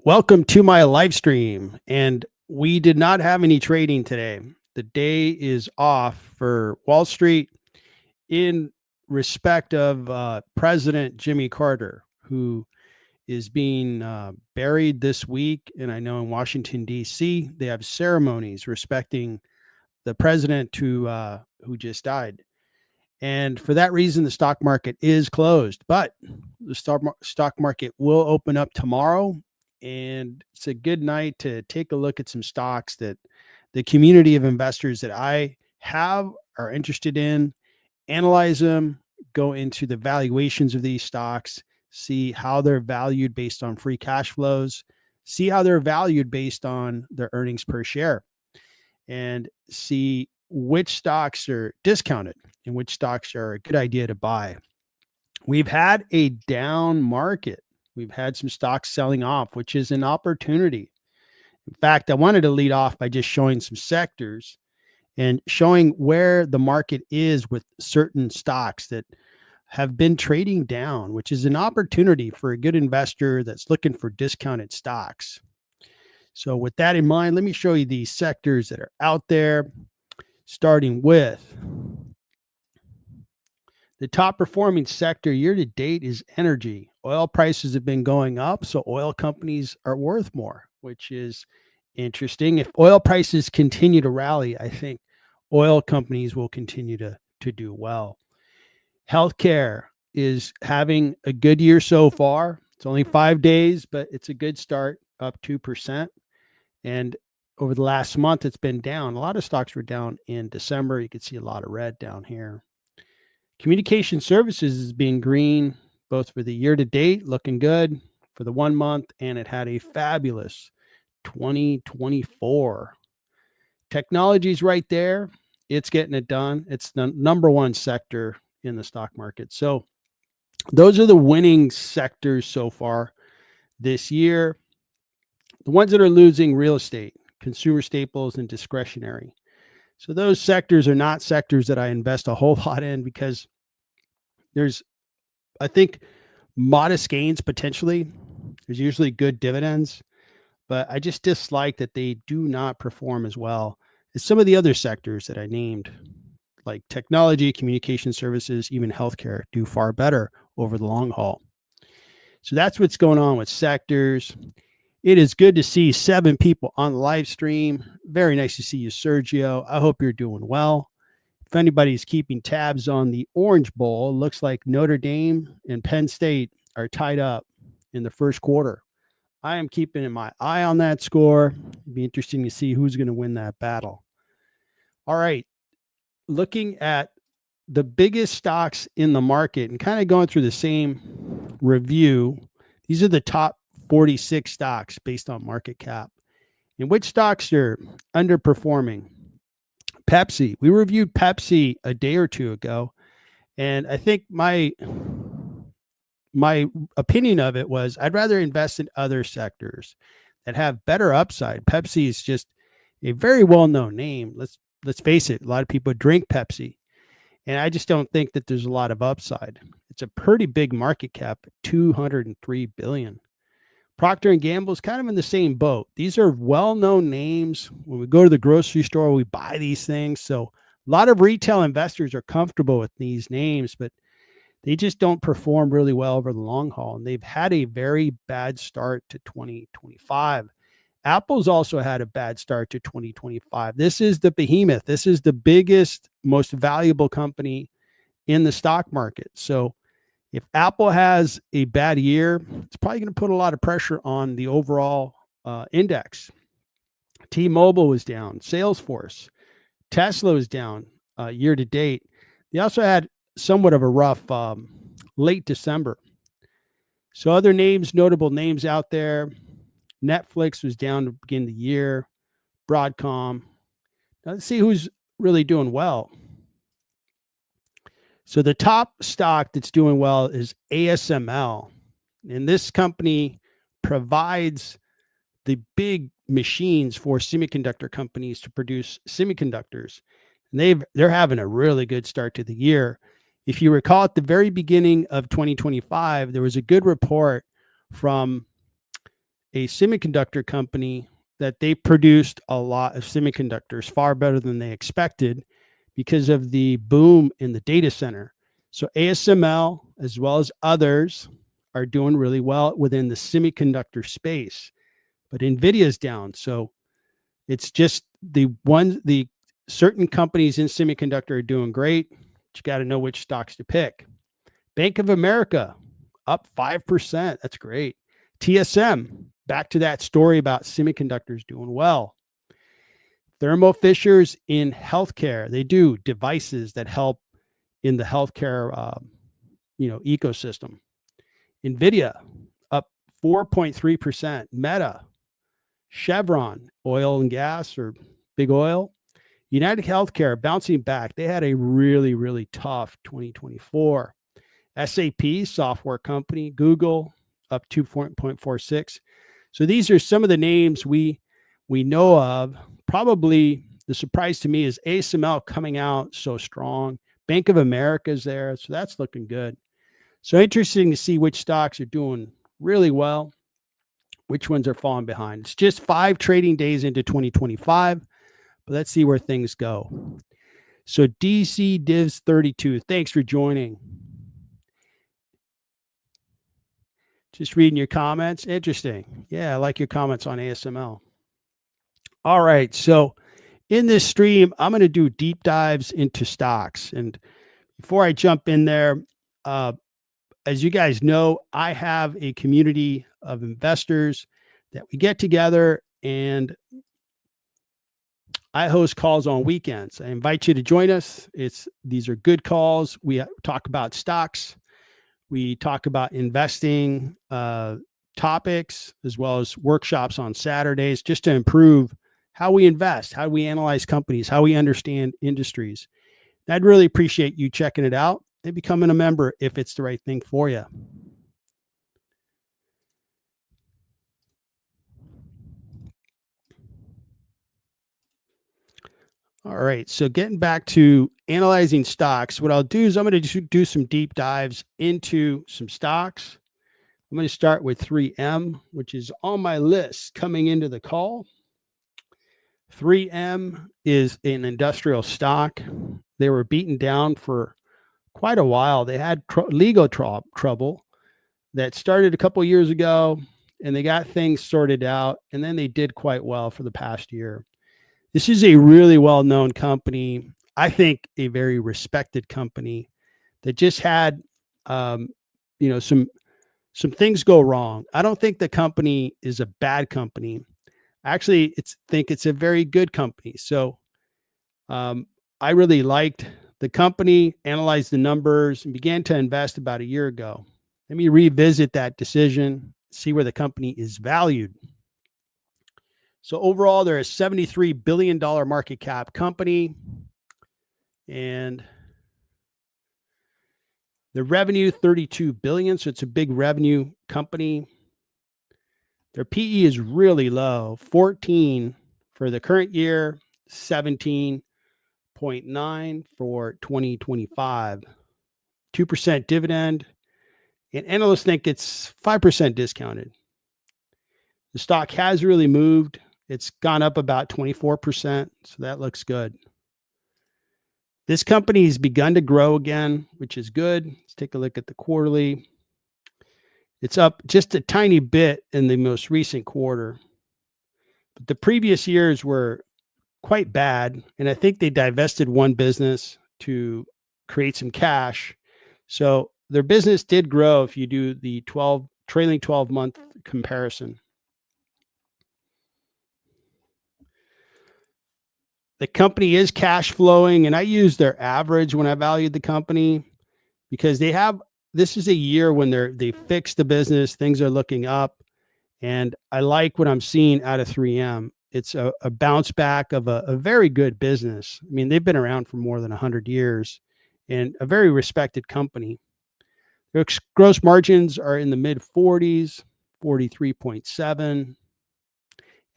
Welcome to my live stream. And we did not have any trading today. The day is off for Wall Street in respect of President Jimmy Carter, who is being buried this week. And I know in Washington, D.C., they have ceremonies respecting the president who just died. And for that reason, the stock market is closed. But the stock market will open up tomorrow. And it's a good night to take a look at some stocks that the community of investors that I have are interested in, analyze them, go into the valuations of these stocks, see how they're valued based on free cash flows, see how they're valued based on their earnings per share, and see which stocks are discounted and which stocks are a good idea to buy. We've had a down market. We've had some stocks selling off, which is an opportunity. In fact, I wanted to lead off by just showing some sectors and showing where the market is with certain stocks that have been trading down, which is an opportunity for a good investor that's looking for discounted stocks. So with that in mind, let me show you these sectors that are out there, starting with the top performing sector year to date is energy. Oil prices have been going up, so oil companies are worth more, which is interesting. If oil prices continue to rally, I think oil companies will continue to do well. Healthcare is having a good year so far. It's only 5 days, but it's a good start, up 2%. And over the last month, it's been down. A lot of stocks were down in December. You could see a lot of red down here. Communication services is being green, both for the year to date, looking good for the 1 month, and it had a fabulous 2024. Technology's right there. It's getting it done. It's the number one sector in the stock market. So those are the winning sectors so far this year. The ones that are losing: real estate, consumer staples, and discretionary. So those sectors are not sectors that I invest a whole lot in because there's, I think, modest gains potentially. There's usually good dividends, but I just dislike that they do not perform as well as some of the other sectors that I named, like technology, communication services, even healthcare, do far better over the long haul. So that's what's going on with sectors. It is good to see 7 people on the live stream. Very nice to see you, Sergio. I hope you're doing well. If anybody's keeping tabs on the Orange Bowl, looks like Notre Dame and Penn State are tied up in the first quarter. I am keeping my eye on that score. It'd be interesting to see who's going to win that battle. All right. Looking at the biggest stocks in the market and kind of going through the same review, these are the top 46 stocks based on market cap. And which stocks are underperforming? Pepsi. We reviewed Pepsi a day or two ago, and I think my opinion of it was I'd rather invest in other sectors that have better upside. Pepsi is just a very well-known name. Let's face it, a lot of people drink Pepsi, and I just don't think that there's a lot of upside. It's a pretty big market cap, 203 billion. Procter and Gamble is kind of in the same boat. These are well-known names. When we go to the grocery store, we buy these things. So a lot of retail investors are comfortable with these names, but they just don't perform really well over the long haul. And they've had a very bad start to 2025. Apple's also had a bad start to 2025. This is the behemoth. This is the biggest, most valuable company in the stock market. So if Apple has a bad year, it's probably going to put a lot of pressure on the overall index. T-Mobile was down. Salesforce. Tesla was down year to date. They also had somewhat of a rough late December. So other names, notable names out there. Netflix was down to begin the year. Broadcom. Now let's see who's really doing well. So the top stock that's doing well is ASML. And this company provides the big machines for semiconductor companies to produce semiconductors. And they're having a really good start to the year. If you recall, at the very beginning of 2025, there was a good report from a semiconductor company that they produced a lot of semiconductors, far better than they expected because of the boom in the data center. So ASML, as well as others, are doing really well within the semiconductor space, but NVIDIA is down. So it's just the certain companies in semiconductor are doing great. You got to know which stocks to pick. Bank of America up 5%. That's great. TSM, back to that story about semiconductors doing well. Thermo Fisher's in healthcare. They do devices that help in the healthcare ecosystem. NVIDIA up 4.3%. Meta, Chevron, oil and gas or big oil. United Healthcare bouncing back. They had a really, really tough 2024. SAP, software company. Google up 2.46. So these are some of the names we know of. Probably the surprise to me is ASML coming out so strong. Bank of America is there, so that's looking good. So interesting to see which stocks are doing really well, which ones are falling behind. It's just 5 trading days into 2025, but let's see where things go. So DC Divs 32, thanks for joining. Just reading your comments. Interesting. Yeah, I like your comments on ASML. All right. So in this stream, I'm going to do deep dives into stocks. And before I jump in there, as you guys know, I have a community of investors that we get together and I host calls on weekends. I invite you to join us. These are good calls. We talk about stocks. We talk about investing topics, as well as workshops on Saturdays, just to improve how we invest, how we analyze companies, how we understand industries. And I'd really appreciate you checking it out and becoming a member if it's the right thing for you. All right. So getting back to analyzing stocks, what I'll do is I'm going to do some deep dives into some stocks. I'm going to start with 3M, which is on my list coming into the call. 3M is an industrial stock. They were beaten down for quite a while. They had legal trouble that started a couple years ago, and they got things sorted out, and then they did quite well for the past year. This is a really well-known company. I think a very respected company that just had, some things go wrong. I don't think the company is a bad company. Actually, think it's a very good company. So I really liked the company, analyzed the numbers, and began to invest about a year ago. Let me revisit that decision, see where the company is valued. So overall, they're a $73 billion market cap company. And the revenue, $32 billion. So it's a big revenue company. Their PE is really low, 14 for the current year, 17.9 for 2025, 2% dividend, and analysts think it's 5% discounted. The stock has really moved. It's gone up about 24%, so that looks good. This company has begun to grow again, which is good. Let's take a look at the quarterly. It's up just a tiny bit in the most recent quarter. But the previous years were quite bad, and I think they divested one business to create some cash. So their business did grow if you do the trailing 12-month comparison. The company is cash flowing, and I use their average when I valued the company because this is a year when they fixed the business, things are looking up, and I like what I'm seeing out of 3M. It's a bounce back of a very good business. I mean, they've been around for more than 100 years and a very respected company. Their gross margins are in the mid 40s, 43.7.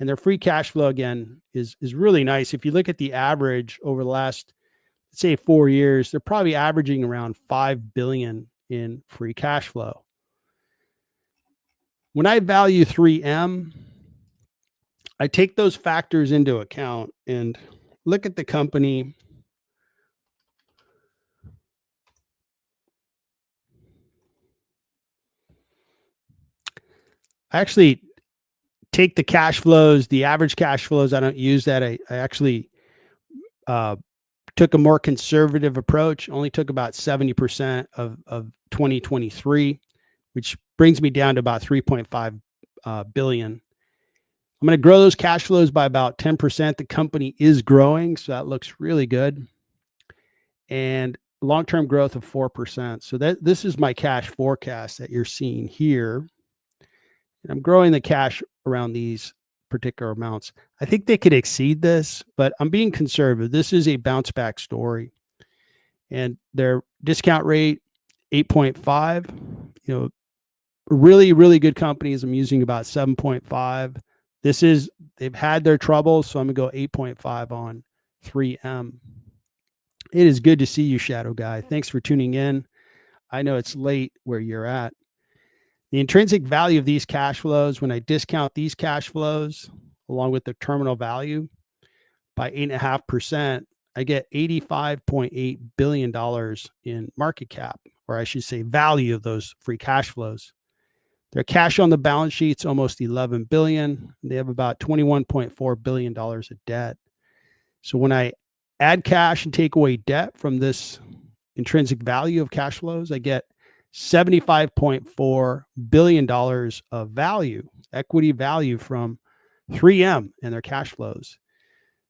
And their free cash flow, again, is really nice. If you look at the average over the last, let's say 4 years, they're probably averaging around $5 billion in free cash flow. When I value 3M, I take those factors into account and look at the company. I actually take the cash flows, the average cash flows. I don't use that. I actually uh, took a more conservative approach, only took about 70% of 2023, which brings me down to about 3.5 billion. I'm going to grow those cash flows by about 10%. The company is growing, so that looks really good. And long-term growth of 4%. So this is my cash forecast that you're seeing here. And I'm growing the cash around these particular amounts. I think they could exceed this, but I'm being conservative. This is a bounce back story. And their discount rate, 8.5, you know, really, really good companies. I'm using about 7.5. They've had their troubles, so I'm gonna go 8.5 on 3M. It is good to see you, Shadow Guy. Thanks for tuning in. I know it's late where you're at. The intrinsic value of these cash flows, when I discount these cash flows along with the terminal value by 8.5%, I get $85.8 billion in market cap, or I should say value of those free cash flows. Their cash on the balance sheet's almost $11 billion. They have about $21.4 billion of debt. So when I add cash and take away debt from this intrinsic value of cash flows, I get $75.4 billion of value, equity value from 3M and their cash flows.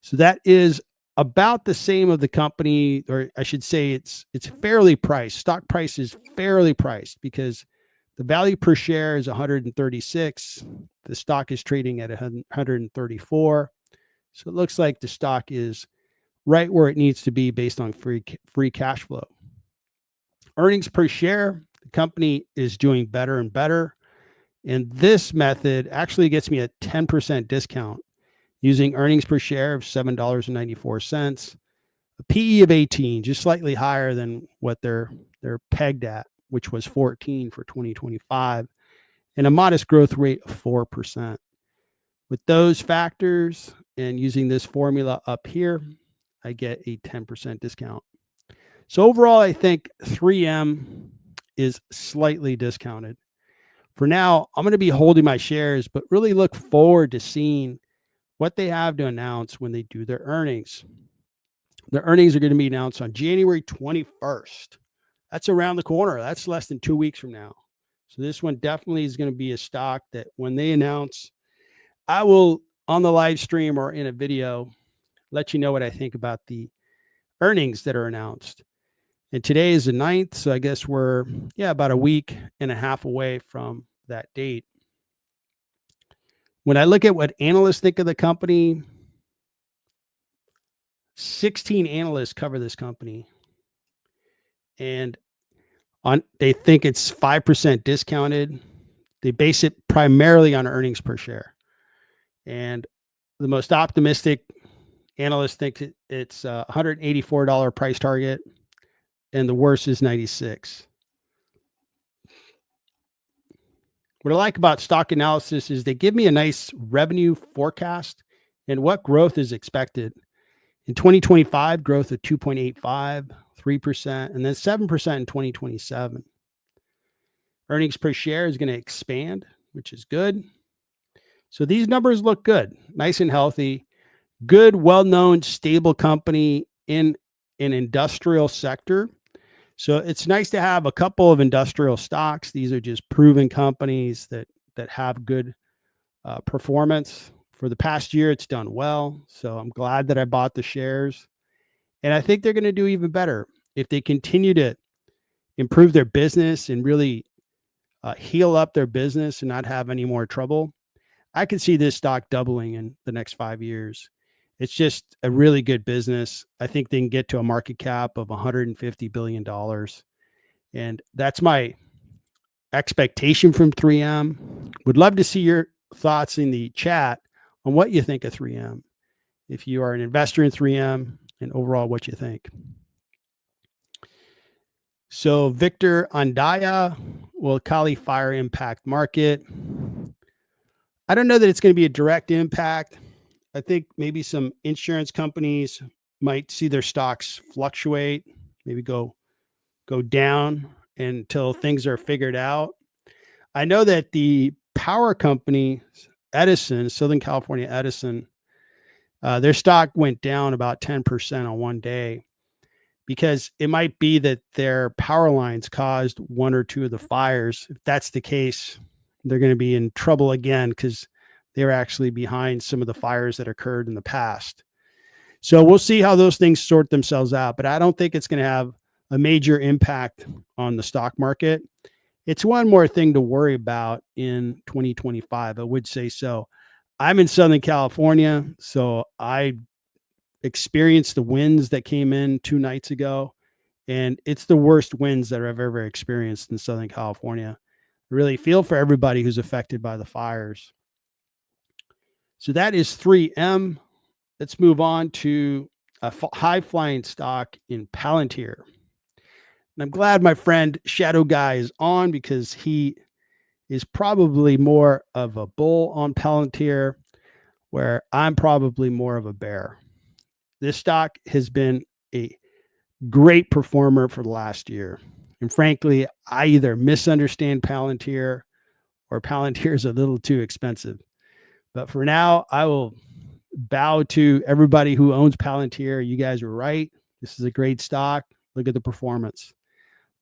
So that is about the same of the company, or I should say it's fairly priced. Stock price is fairly priced because the value per share is 136. The stock is trading at 134. So it looks like the stock is right where it needs to be based on free cash flow. Earnings per share, the company is doing better and better. And this method actually gets me a 10% discount using earnings per share of $7.94, a PE of 18, just slightly higher than what they're pegged at, which was 14 for 2025, and a modest growth rate of 4%. With those factors and using this formula up here, I get a 10% discount. So overall, I think 3M is slightly discounted. For now, I'm going to be holding my shares, but really look forward to seeing what they have to announce when they do their earnings. Their earnings are going to be announced on January 21st. That's around the corner. That's less than 2 weeks from now. So this one definitely is going to be a stock that when they announce, I will, on the live stream or in a video, let you know what I think about the earnings that are announced. And today is the 9th, so I guess we're about a week and a half away from that date. When I look at what analysts think of the company, 16 analysts cover this company. And they think it's 5% discounted. They base it primarily on earnings per share. And the most optimistic analysts think it's a $184 price target, and the worst is 96. What I like about stock analysis is they give me a nice revenue forecast and what growth is expected. In 2025, growth of 2.85, 3%, and then 7% in 2027. Earnings per share is going to expand, which is good. So these numbers look good, nice and healthy, good, well-known, stable company in an industrial sector. So it's nice to have a couple of industrial stocks. These are just proven companies that have good performance. For the past year, it's done well. So I'm glad that I bought the shares. And I think they're going to do even better if they continue to improve their business and really heal up their business and not have any more trouble. I could see this stock doubling in the next 5 years. It's just a really good business. I think they can get to a market cap of $150 billion. And that's my expectation from 3M. Would love to see your thoughts in the chat on what you think of 3M. If you are an investor in 3M and overall what you think. So Victor Andaya will Kali Fire impact market. I don't know that it's going to be a direct impact. I think maybe some insurance companies might see their stocks fluctuate, maybe go down until things are figured out. I know that the power company Edison, Southern California Edison, their stock went down about 10% on one day because it might be that their power lines caused one or two of the fires. If that's the case, they're going to be in trouble again because they were actually behind some of the fires that occurred in the past. So we'll see how those things sort themselves out, but I don't think it's going to have a major impact on the stock market. It's one more thing to worry about in 2025. I would say so. I'm in Southern California, so I experienced the winds that came in 2 nights ago, and it's the worst winds that I've ever experienced in Southern California. I really feel for everybody who's affected by the fires. So that is 3M. Let's move on to a high flying stock in Palantir. And I'm glad my friend Shadow Guy is on because he is probably more of a bull on Palantir, where I'm probably more of a bear. This stock has been a great performer for the last year. And frankly, I either misunderstand Palantir or Palantir is a little too expensive. But for now, I will bow to everybody who owns Palantir. You guys were right. This is a great stock. Look at the performance.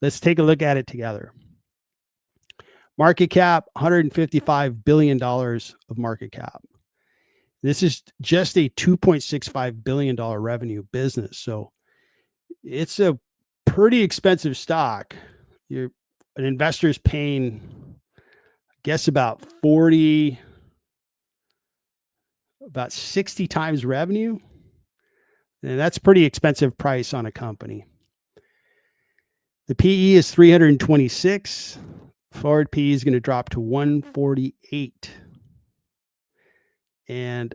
Let's take a look at it together. Market cap, $155 billion of market cap. This is just a $2.65 billion revenue business. So it's a pretty expensive stock. An investor's paying, I guess, about 60 times revenue. And that's a pretty expensive price on a company. The PE is 326. Forward PE is going to drop to 148. And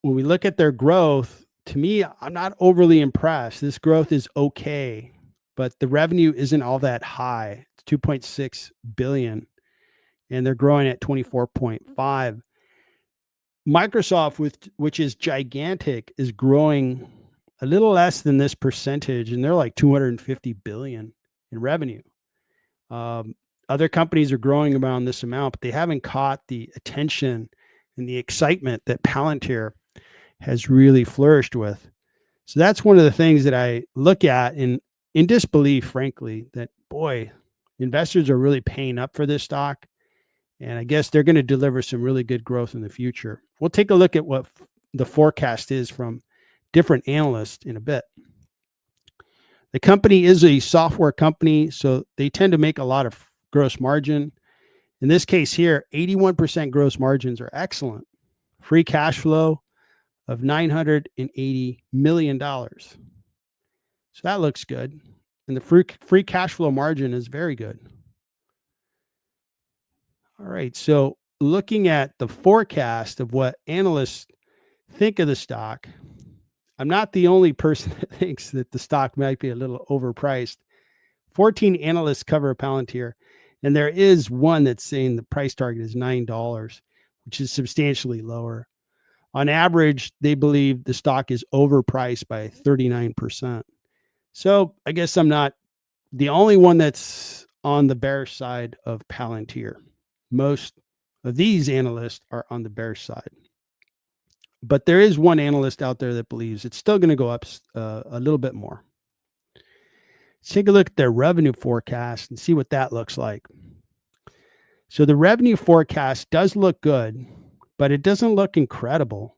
when we look at their growth, to me, I'm not overly impressed. This growth is okay, but the revenue isn't all that high. It's 2.6 billion, and they're growing at 24.5. Microsoft, which is gigantic, is growing a little less than this percentage, and they're like 250 billion in revenue. Other companies are growing around this amount, but they haven't caught the attention and the excitement that Palantir has really flourished with. So that's one of the things that I look at in disbelief, frankly, that, boy, investors are really paying up for this stock. And I guess they're going to deliver some really good growth in the future. We'll take a look at what the forecast is from different analysts in a bit. The company is a software company, so they tend to make a lot of gross margin. In this case here, 81% gross margins are excellent. Free cash flow of $980 million. So that looks good. And the free cash flow margin is very good. All right. So looking at the forecast of what analysts think of the stock, I'm not the only person that thinks that the stock might be a little overpriced. 14 analysts cover Palantir, and there is one that's saying the price target is $9, which is substantially lower. On average, they believe the stock is overpriced by 39%. So I guess I'm not the only one that's on the bearish side of Palantir. Most of these analysts are on the bearish side. But there is one analyst out there that believes it's still going to go up a little bit more. Let's take a look at their revenue forecast and see what that looks like. So the revenue forecast does look good, but it doesn't look incredible.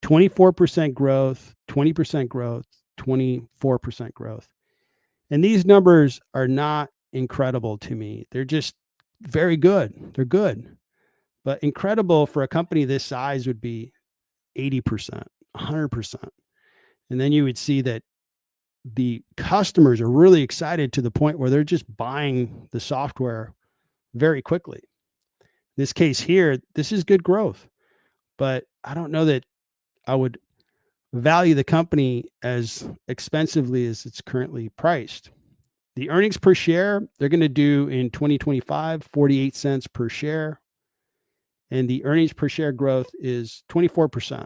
24% growth, 20% growth, 24% growth. And these numbers are not incredible to me. They're just very good. They're good. But incredible for a company this size would be 80%, 100%. And then you would see that the customers are really excited to the point where they're just buying the software very quickly. In this case here, this is good growth, but I don't know that I would value the company as expensively as it's currently priced. The earnings per share, they're going to do in 2025, 48 cents per share. And the earnings per share growth is 24%.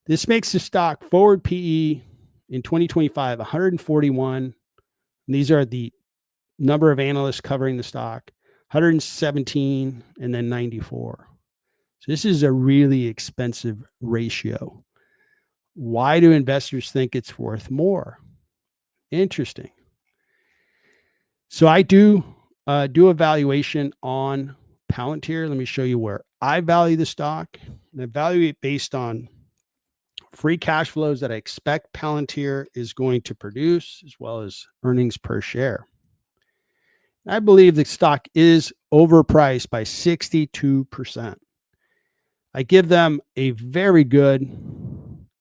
This makes the stock forward PE in 2025, 141. These are the number of analysts covering the stock, 117 and then 94. So this is a really expensive ratio. Why do investors think it's worth more? Interesting. So I do a valuation on Palantir. Let me show you where I value the stock. And I value it based on free cash flows that I expect Palantir is going to produce, as well as earnings per share. I believe the stock is overpriced by 62%. I give them a very good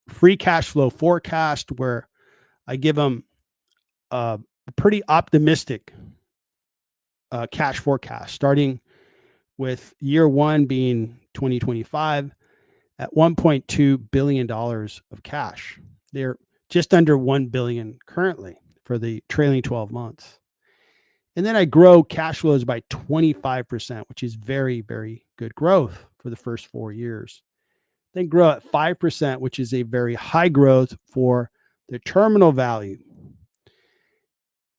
free cash flow forecast where I give them a pretty optimistic cash forecast, starting with year one being 2025 at $1.2 billion of cash. They're just under $1 billion currently for the trailing 12 months. And then I grow cash flows by 25%, which is very, very good growth for the first 4 years. Then grow at 5%, which is a very high growth for the terminal value.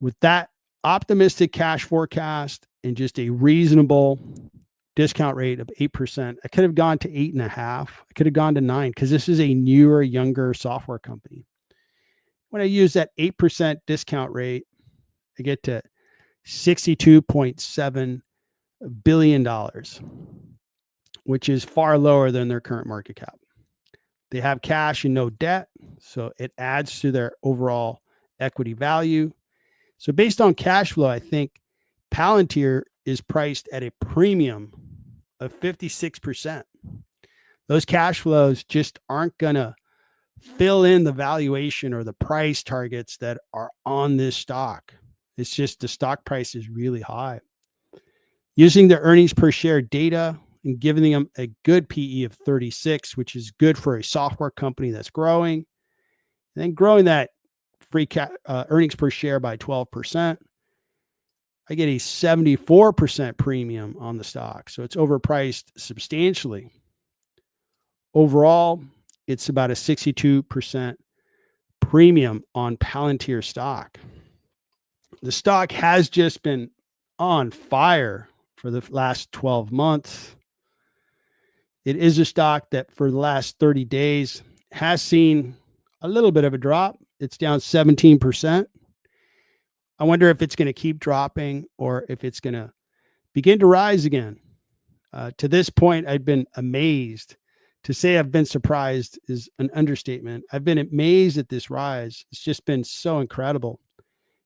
With that optimistic cash forecast and just a reasonable discount rate of 8%, I could have gone to 8.5. I could have gone to 9 because this is a newer, younger software company. When I use that 8% discount rate, I get to $62.7 billion, which is far lower than their current market cap. They have cash and no debt, so it adds to their overall equity value. So based on cash flow, I think Palantir is priced at a premium of 56%. Those cash flows just aren't going to fill in the valuation or the price targets that are on this stock. It's just the stock price is really high. Using the earnings per share data and giving them a good PE of 36, which is good for a software company that's growing, and then growing that earnings per share by 12%, I get a 74% premium on the stock. So it's overpriced substantially. Overall, it's about a 62% premium on Palantir stock. The stock has just been on fire for the last 12 months. It is a stock that for the last 30 days has seen a little bit of a drop. It's down 17%. I wonder if it's going to keep dropping or if it's going to begin to rise again. To this point, I've been amazed. To say I've been surprised is an understatement. I've been amazed at this rise. It's just been so incredible.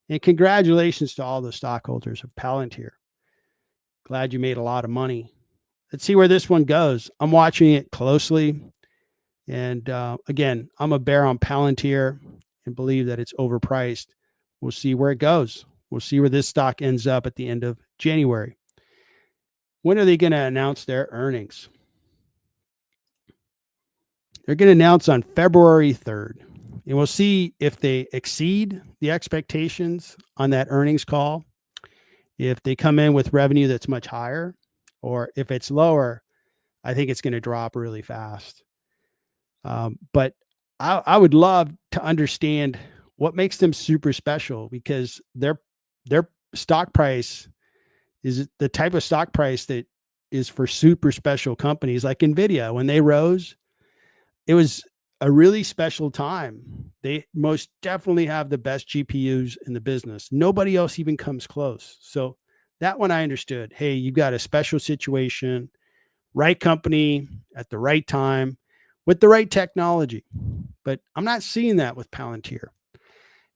And congratulations to all the stockholders of Palantir. Glad you made a lot of money. Let's see where this one goes. I'm watching it closely. And again, I'm a bear on Palantir and believe that it's overpriced. We'll see where it goes. We'll see where this stock ends up at the end of January. When are they going to announce their earnings? They're going to announce on February 3rd. And we'll see if they exceed the expectations on that earnings call, if they come in with revenue that's much higher, or if it's lower, I think it's going to drop really fast. But I would love to understand what makes them super special, because their stock price is the type of stock price that is for super special companies like NVIDIA. When they rose, it was a really special time. They most definitely have the best GPUs in the business. Nobody else even comes close. So that one I understood. Hey, you got a special situation, right company at the right time with the right technology. But I'm not seeing that with Palantir.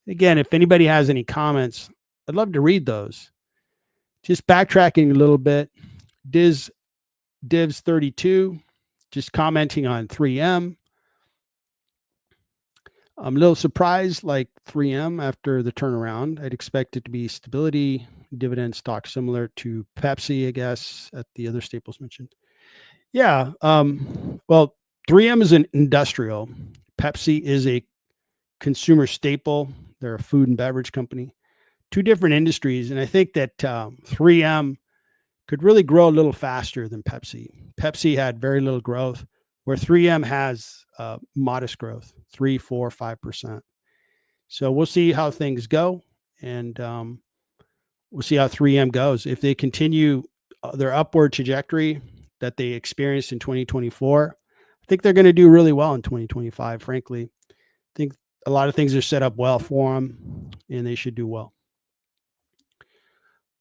Again, if anybody has any comments, I'd love to read those. Just backtracking a little bit. Divs32, just commenting on 3M. I'm a little surprised, like 3M after the turnaround. I'd expect it to be stability, dividend stock similar to Pepsi, I guess, at the other staples mentioned. Yeah. Well, 3M is an industrial. Pepsi is a consumer staple. They're a food and beverage company. two different industries. And I think that 3M could really grow a little faster than Pepsi. Pepsi had very little growth, where 3M has modest growth, 3, 4, 5%. So we'll see how things go, and we'll see how 3M goes. If they continue their upward trajectory that they experienced in 2024, I think they're going to do really well in 2025, frankly. I think a lot of things are set up well for them, and they should do well.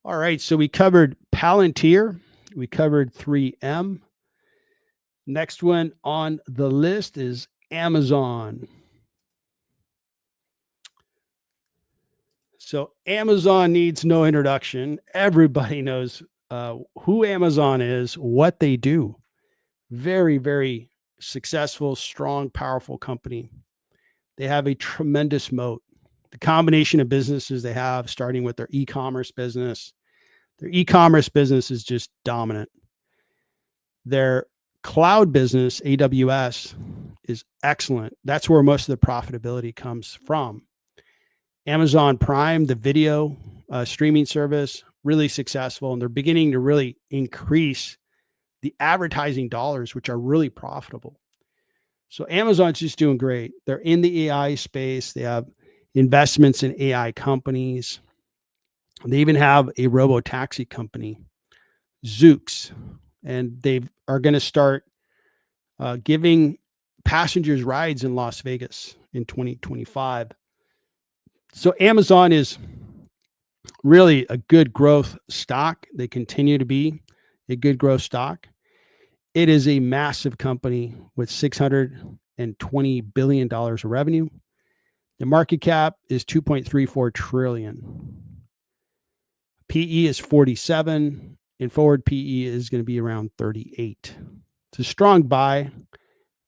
All right, so we covered Palantir. We covered 3M. Next one on the list is Amazon. So Amazon needs no introduction. Everybody knows who Amazon is, what they do. Very, very successful, strong, powerful company. They have a tremendous moat. The combination of businesses they have, starting with their e-commerce business. Their e-commerce business is just dominant. Their cloud business, AWS, is excellent. That's where most of the profitability comes from. Amazon Prime, the video streaming service, really successful, and they're beginning to really increase the advertising dollars, which are really profitable. So Amazon's just doing great. They're in the AI space. They have investments in AI companies. They even have a robo-taxi company, Zoox, and they are going to start giving passengers rides in Las Vegas in 2025. So Amazon is really a good growth stock. They continue to be a good growth stock. It is a massive company with $620 billion of revenue. The market cap is $2.34 trillion. PE is 47, and forward PE is going to be around 38. It's a strong buy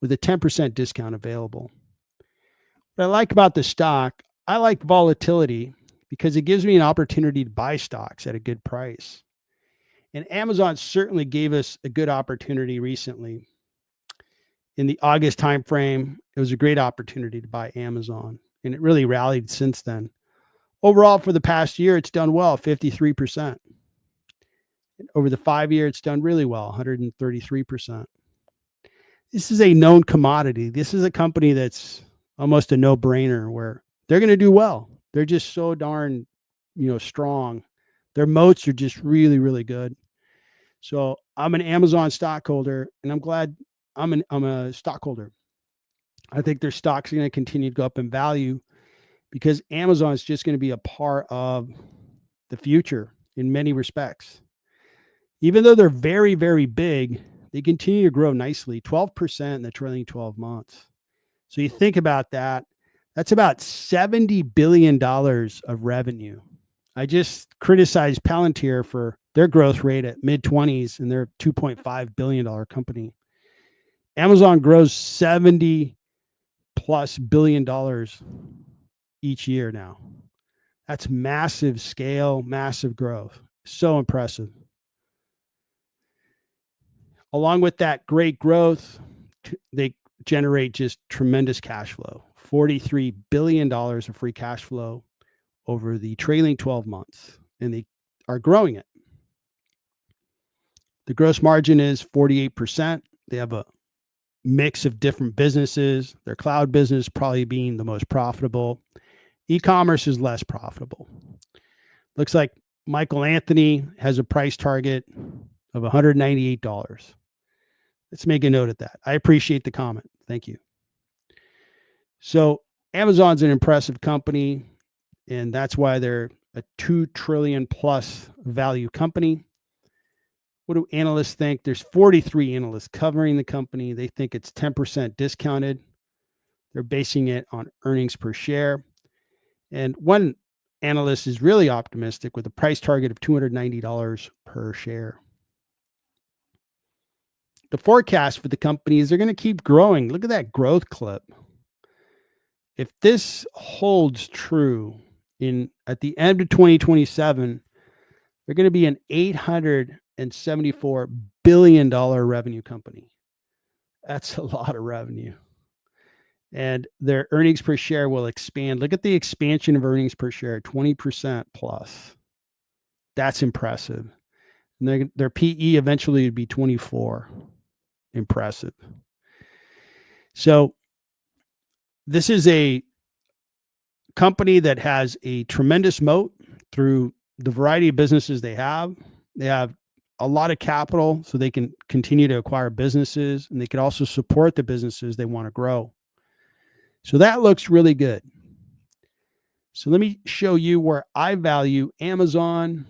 with a 10% discount available. What I like about the stock, I like volatility because it gives me an opportunity to buy stocks at a good price. And Amazon certainly gave us a good opportunity recently. In the August timeframe, it was a great opportunity to buy Amazon, and it really rallied since then. Overall, for the past year, it's done well, 53%. Over the 5 year, it's done really well, 133%. This is a known commodity. This is a company that's almost a no-brainer where they're going to do well. They're just so darn, strong. Their moats are just really, really good. So I'm an Amazon stockholder, and I'm glad I'm a stockholder. I think their stocks are going to continue to go up in value because Amazon is just going to be a part of the future in many respects. Even though they're very, very big, they continue to grow nicely, 12% in the trailing 12 months. So you think about that, that's about $70 billion of revenue. I just criticized Palantir for their growth rate at mid-20s, and they're a $2.5 billion company. Amazon grows $70+ billion each year now. That's massive scale, massive growth. So impressive. Along with that great growth, they generate just tremendous cash flow, $43 billion of free cash flow over the trailing 12 months, and they are growing it. The gross margin is 48%. They have a mix of different businesses. Their cloud business probably being the most profitable. E-commerce is less profitable. Looks like Michael Anthony has a price target of $198. Let's make a note of that. I appreciate the comment. Thank you. So Amazon's an impressive company, and that's why they're a $2 trillion plus value company. What do analysts think? There's 43 analysts covering the company. They think it's 10% discounted. They're basing it on earnings per share. And one analyst is really optimistic with a price target of $290 per share. The forecast for the company is they're going to keep growing. Look at that growth clip. If this holds true at the end of 2027, they're going to be an $874 billion revenue company. That's a lot of revenue. and their earnings per share will expand. Look at the expansion of earnings per share, 20% plus. That's impressive. And their PE eventually would be 24. Impressive. So this is a company that has a tremendous moat through the variety of businesses they have. They have a lot of capital so they can continue to acquire businesses, and they can also support the businesses they want to grow. So that looks really good. So let me show you where I value Amazon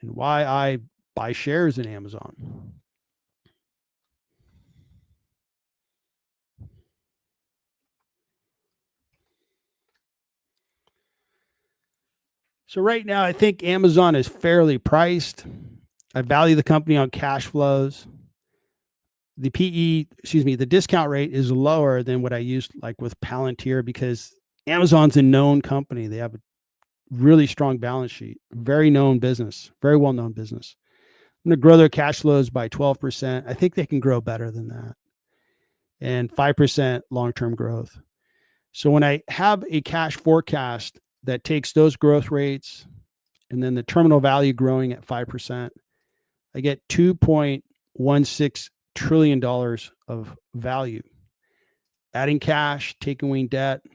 and why I buy shares in Amazon. So right now, I think Amazon is fairly priced. I value the company on cash flows. The the discount rate is lower than what I used like with Palantir because Amazon's a known company. They have a really strong balance sheet, very known business, very well known business. I'm going to grow their cash flows by 12%. I think they can grow better than that, and 5% long term growth. So when I have a cash forecast that takes those growth rates and then the terminal value growing at 5%, I get $2.16 trillion of value. Adding cash, taking away debt, I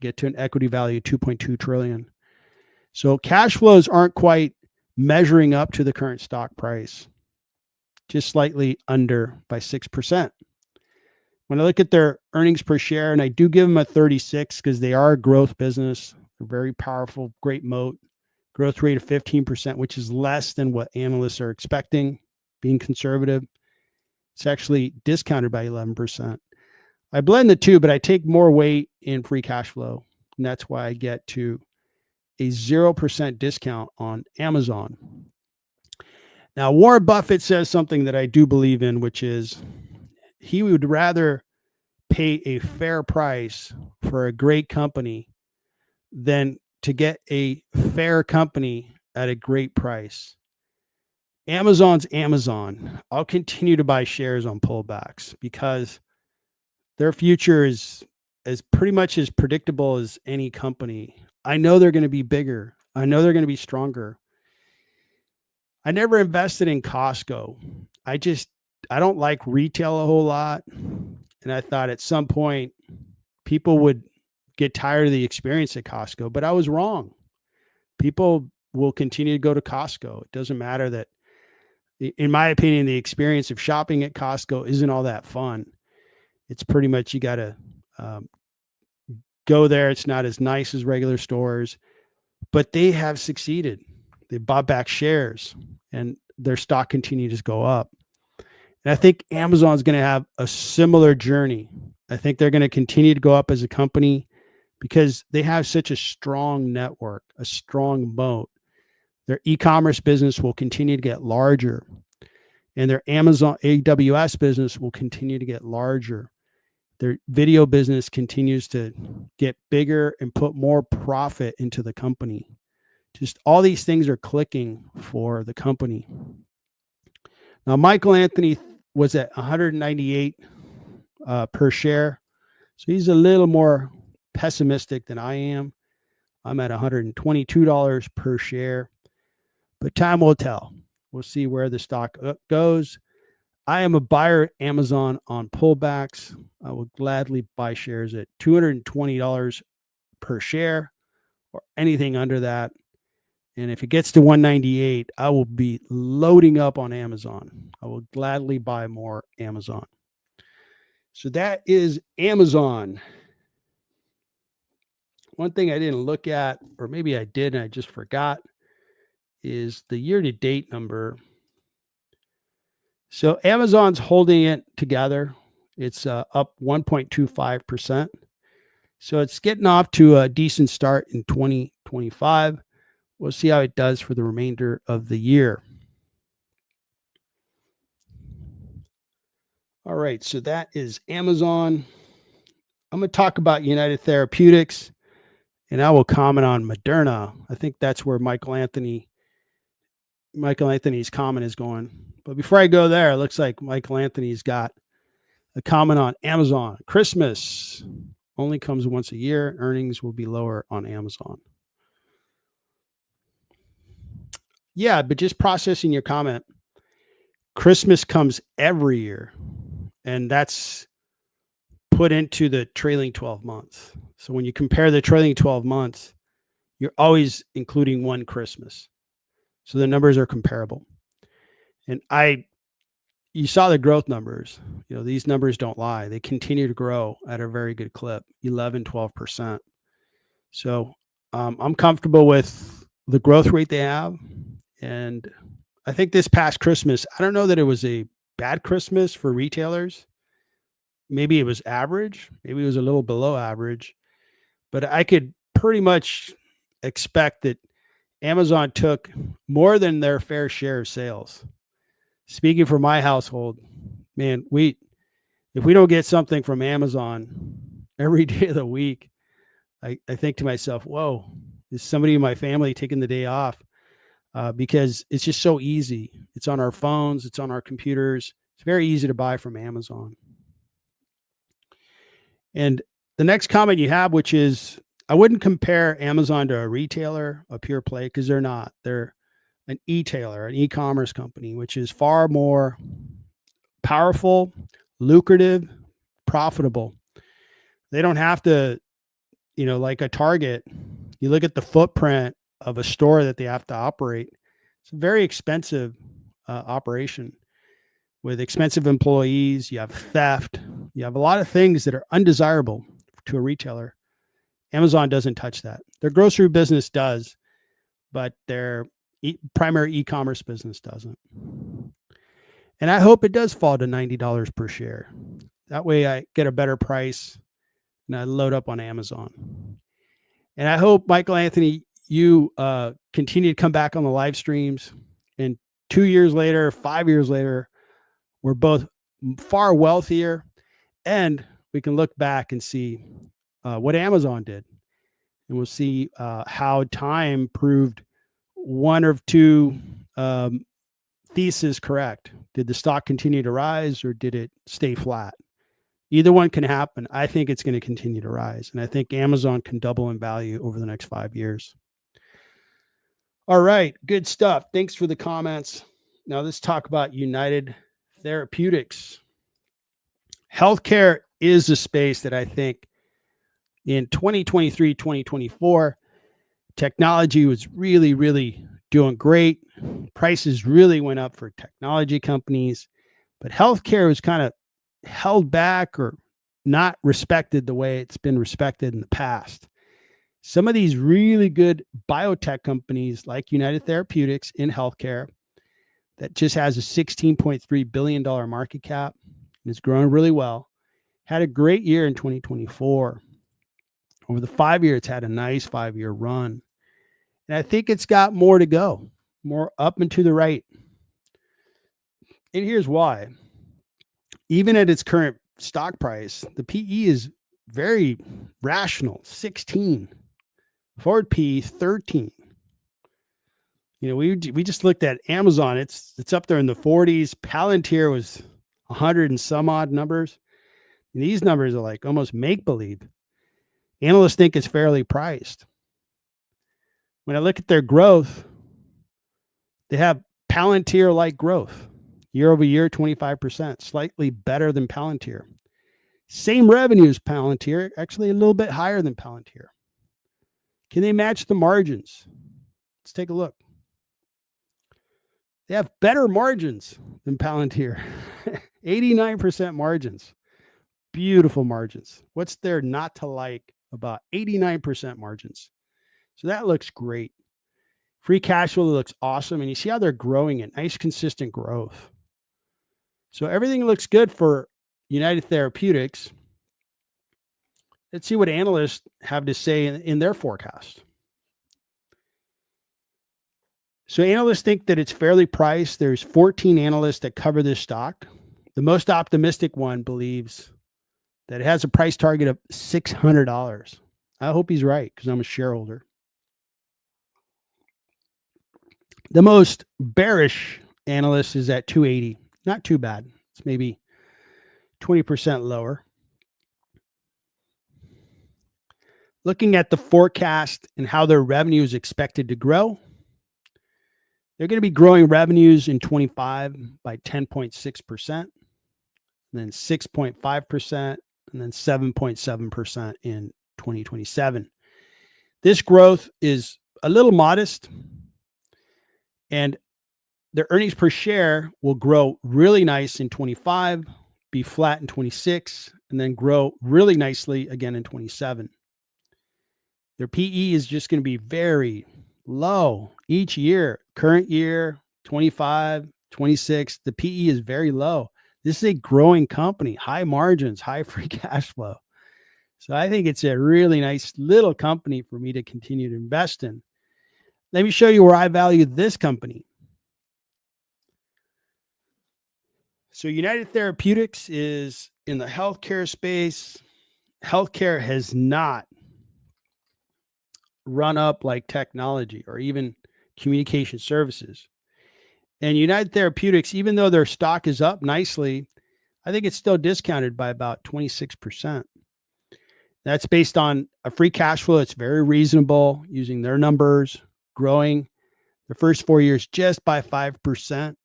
get to an equity value of 2.2 trillion. So cash flows aren't quite measuring up to the current stock price, just slightly under by 6%. When I look at their earnings per share, and I do give them a 36 because they are a growth business, they're very powerful, great moat, growth rate of 15%, which is less than what analysts are expecting, being conservative. It's actually discounted by 11%. I blend the two, but I take more weight in free cash flow. And that's why I get to a 0% discount on Amazon. Now, Warren Buffett says something that I do believe in, which is he would rather pay a fair price for a great company than to get a fair company at a great price. Amazon's Amazon. I'll continue to buy shares on pullbacks because their future is pretty much as predictable as any company. I know they're going to be bigger. I know they're going to be stronger. I never invested in Costco. I don't like retail a whole lot. And I thought at some point people would get tired of the experience at Costco, but I was wrong. People will continue to go to Costco. It doesn't matter that, in my opinion, the experience of shopping at Costco isn't all that fun. It's pretty much you got to go there. It's not as nice as regular stores, but they have succeeded. They bought back shares and their stock continues to go up. And I think Amazon is going to have a similar journey. I think they're going to continue to go up as a company because they have such a strong network, a strong moat. Their e-commerce business will continue to get larger, and their Amazon AWS business will continue to get larger. Their video business continues to get bigger and put more profit into the company. Just all these things are clicking for the company. Now, Michael Anthony was at 198 per share. So he's a little more pessimistic than I am. I'm at $122 per share, but time will tell. We'll see where the stock goes. I am a buyer at Amazon on pullbacks. I will gladly buy shares at $220 per share or anything under that. And if it gets to 198, I will be loading up on Amazon. I will gladly buy more Amazon. So that is Amazon. One thing I didn't look at, or maybe I did and I just forgot, is the year-to-date number. So Amazon's holding it together. It's up 1.25%. So it's getting off to a decent start in 2025. We'll see how it does for the remainder of the year. All right, so that is Amazon. I'm going to talk about United Therapeutics, and I will comment on Moderna. I think that's where Michael Anthony's comment is going. But before I go there, it looks like Michael Anthony's got a comment on Amazon. Christmas. only comes once a year. Earnings will be lower on Amazon. Yeah, but just processing your comment, Christmas comes every year, and that's put into the trailing 12 months. So when you compare the trailing 12 months, you're always including one Christmas. So the numbers are comparable. And you saw the growth numbers. These numbers don't lie. They continue to grow at a very good clip, 11, 12%. So I'm comfortable with the growth rate they have. And I think this past Christmas, I don't know that it was a bad Christmas for retailers. Maybe it was average. Maybe it was a little below average. But I could pretty much expect that Amazon took more than their fair share of sales. Speaking for my household, man, if we don't get something from Amazon every day of the week, I think to myself, whoa, is somebody in my family taking the day off? Because it's just so easy. It's on our phones. It's on our computers. It's very easy to buy from Amazon. And the next comment you have, which is, I wouldn't compare Amazon to a retailer, a pure play, because they're not. They're an e-tailer, an e-commerce company, which is far more powerful, lucrative, profitable. They don't have to, like a Target, you look at the footprint of a store that they have to operate. It's a very expensive operation with expensive employees. You have theft. You have a lot of things that are undesirable to a retailer. Amazon doesn't touch that. Their grocery business does, but their primary e-commerce business doesn't. And I hope it does fall to $90 per share. That way I get a better price and I load up on Amazon. And I hope, Michael Anthony, you continue to come back on the live streams. And 2 years later, 5 years later, we're both far wealthier, and we can look back and see what Amazon did. And we'll see how time proved one or two theses correct. Did the stock continue to rise, or did it stay flat? Either one can happen. I think it's going to continue to rise. And I think Amazon can double in value over the next 5 years. All right. Good stuff. Thanks for the comments. Now let's talk about United Therapeutics. Healthcare is a space that I think in 2023, 2024, technology was really, really doing great. Prices really went up for technology companies, but healthcare was kind of held back or not respected the way it's been respected in the past. Some of these really good biotech companies like United Therapeutics in healthcare that just has a $16.3 billion market cap and is growing really well, had a great year in 2024. Over the 5 years, it's had a nice 5-year run. And I think it's got more to go, more up and to the right. And here's why. Even at its current stock price, the PE is very rational, 16. Forward PE, 13. We just looked at Amazon. It's up there in the 40s. Palantir was 100 and some odd numbers. And these numbers are like almost make-believe. Analysts think it's fairly priced. When I look at their growth, they have Palantir-like growth. Year over year, 25%, slightly better than Palantir. Same revenue as Palantir, actually a little bit higher than Palantir. Can they match the margins? Let's take a look. They have better margins than Palantir. 89% margins. Beautiful margins. What's there not to like about 89% margins? So that looks great. Free cash flow looks awesome. And you see how they're growing it. Nice, consistent growth. So everything looks good for United Therapeutics. Let's see what analysts have to say in their forecast. So analysts think that it's fairly priced. There's 14 analysts that cover this stock. The most optimistic one believes that it has a price target of $600. I hope he's right because I'm a shareholder. The most bearish analyst is at 280. Not too bad. It's maybe 20% lower. Looking at the forecast and how their revenue is expected to grow, they're going to be growing revenues in 25 by 10.6%, then 6.5%, and then 7.7% in 2027. This growth is a little modest, and their earnings per share will grow really nice in 25, be flat in 26, and then grow really nicely again in 27. Their PE is just going to be very low each year. Current year, 25, 26, the PE is very low. This is a growing company, high margins, high free cash flow. So I think it's a really nice little company for me to continue to invest in. Let me show you where I value this company. So United Therapeutics is in the healthcare space. Healthcare has not run up like technology or even communication services. And United Therapeutics, even though their stock is up nicely, I think it's still discounted by about 26%. That's based on a free cash flow that's very reasonable using their numbers, growing the first 4 years just by 5%.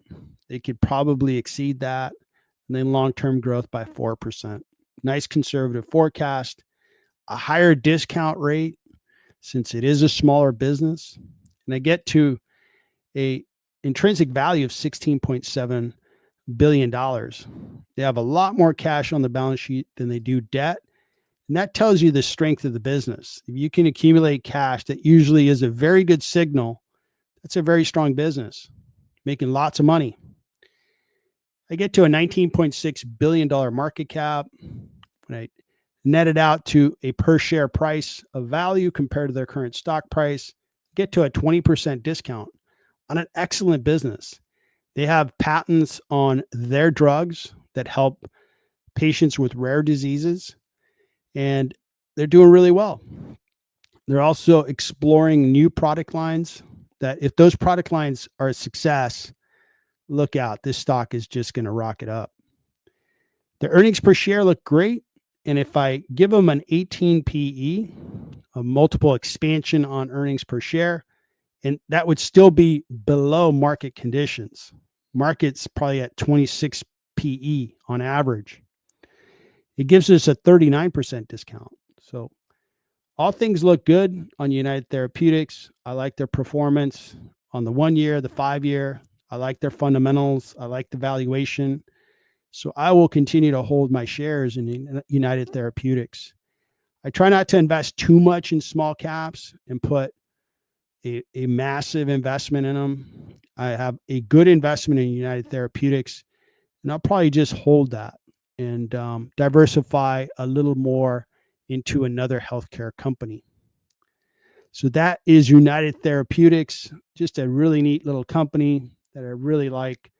They could probably exceed that. And then long-term growth by 4%. Nice conservative forecast, a higher discount rate since it is a smaller business. And I get to a intrinsic value of $16.7 billion. They have a lot more cash on the balance sheet than they do debt. And that tells you the strength of the business. If you can accumulate cash, that usually is a very good signal. That's a very strong business, making lots of money. I get to a $19.6 billion market cap. When I net it out to a per share price of value compared to their current stock price, get to a 20% discount on an excellent business. They have patents on their drugs that help patients with rare diseases, and they're doing really well. They're also exploring new product lines that if those product lines are a success, look out, this stock is just going to rocket up. The earnings per share look great. And if I give them an 18 PE, a multiple expansion on earnings per share, and that would still be below market conditions. Market's probably at 26 PE on average. It gives us a 39% discount. So all things look good on United Therapeutics. I like their performance on the 1 year, the 5 year. I like their fundamentals. I like the valuation. So I will continue to hold my shares in United Therapeutics. I try not to invest too much in small caps and put a massive investment in them. I have a good investment in United Therapeutics, and I'll probably just hold that and diversify a little more into another healthcare company. So that is United Therapeutics, just a really neat little company that I really like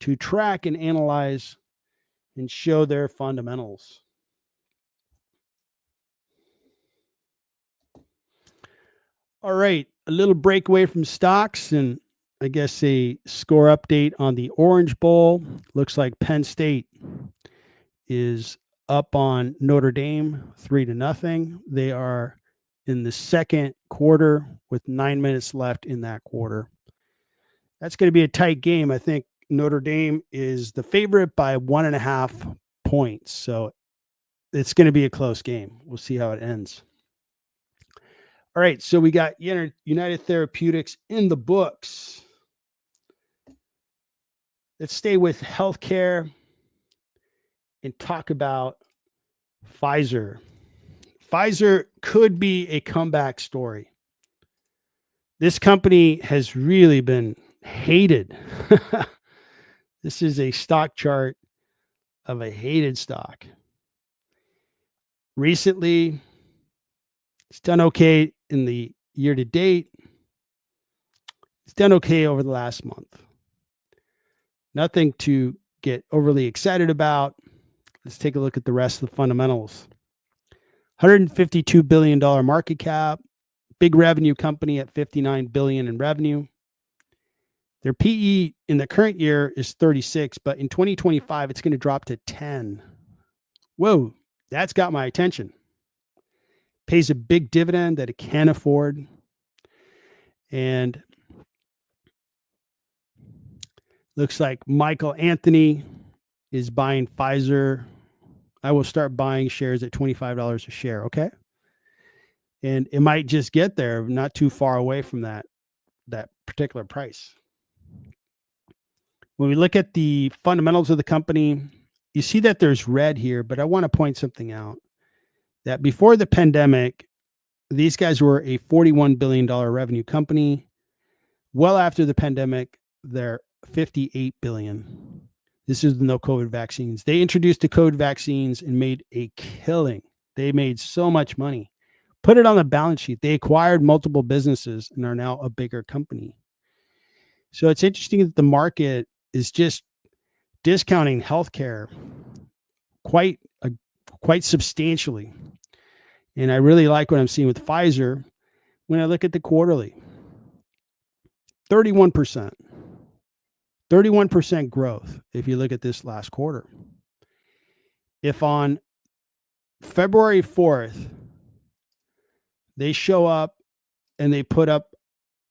to track and analyze and show their fundamentals. All right, a little break away from stocks and I guess a score update on the Orange Bowl. Looks like Penn State is up on Notre Dame 3-0. They are in the second quarter with 9 minutes left in that quarter. That's going to be a tight game. I think Notre Dame is the favorite by 1.5 points. So it's going to be a close game. We'll see how it ends. All right. So we got United Therapeutics in the books. Let's stay with healthcare and talk about Pfizer. Pfizer could be a comeback story. This company has really been hated. This is a stock chart of a hated stock. Recently, it's done okay in the year to date. It's done okay over the last month. Nothing to get overly excited about. Let's take a look at the rest of the fundamentals. $152 billion market cap, big revenue company at $59 billion in revenue. Their PE in the current year is 36, but in 2025, it's going to drop to 10. Whoa, that's got my attention. pays a big dividend that it can't afford. And looks like Michael Anthony is buying Pfizer. I will start buying shares at $25 a share. Okay. And it might just get there, not too far away from that particular price. When we look at the fundamentals of the company, you see that there's red here, but I want to point something out that before the pandemic, these guys were a $41 billion revenue company. Well after the pandemic, they're $58 billion. This is the no COVID vaccines. They introduced the COVID vaccines and made a killing. They made so much money. Put it on the balance sheet. They acquired multiple businesses and are now a bigger company. So it's interesting that the market is just discounting healthcare quite substantially. And I really like what I'm seeing with Pfizer when I look at the quarterly. 31%. 31% growth if you look at this last quarter. If on February 4th, they show up and they put up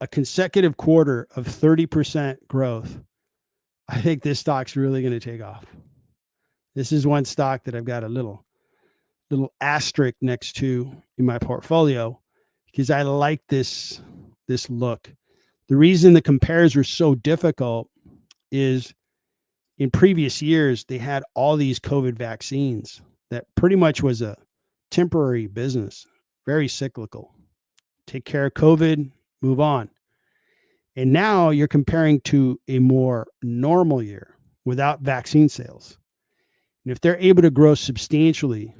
a consecutive quarter of 30% growth, I think this stock's really going to take off. This is one stock that I've got a little asterisk next to in my portfolio because I like this look. The reason the compares were so difficult is in previous years, they had all these COVID vaccines that pretty much was a temporary business, very cyclical. Take care of COVID, move on. And now you're comparing to a more normal year without vaccine sales. And if they're able to grow substantially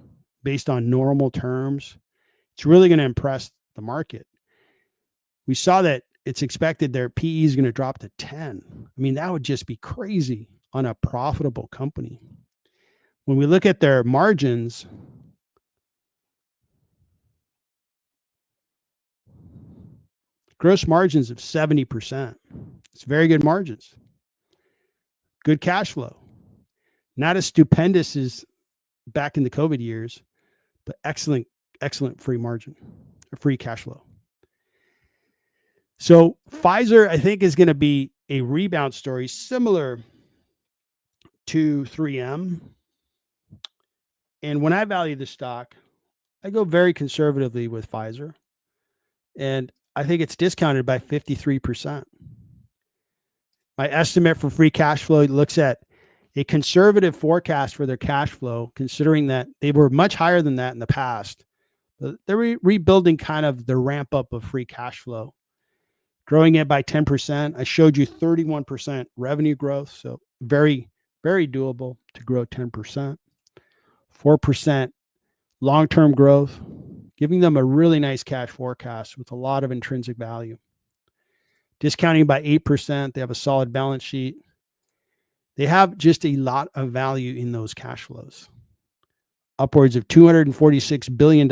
based on normal terms, it's really going to impress the market. We saw that it's expected their PE is going to drop to 10. I mean, that would just be crazy on a profitable company. When we look at their margins, gross margins of 70%. It's very good margins. Good cash flow. Not as stupendous as back in the COVID years, but excellent free margin or free cash flow. So Pfizer, I think, is going to be a rebound story similar to 3M. And when I value the stock, I go very conservatively with Pfizer. And I think it's discounted by 53%. My estimate for free cash flow looks at a conservative forecast for their cash flow, considering that they were much higher than that in the past. But they're rebuilding kind of the ramp up of free cash flow, growing it by 10%. I showed you 31% revenue growth. So very, very doable to grow 10%, 4% long-term growth, giving them a really nice cash forecast with a lot of intrinsic value. Discounting by 8%. They have a solid balance sheet. They have just a lot of value in those cash flows. Upwards of $246 billion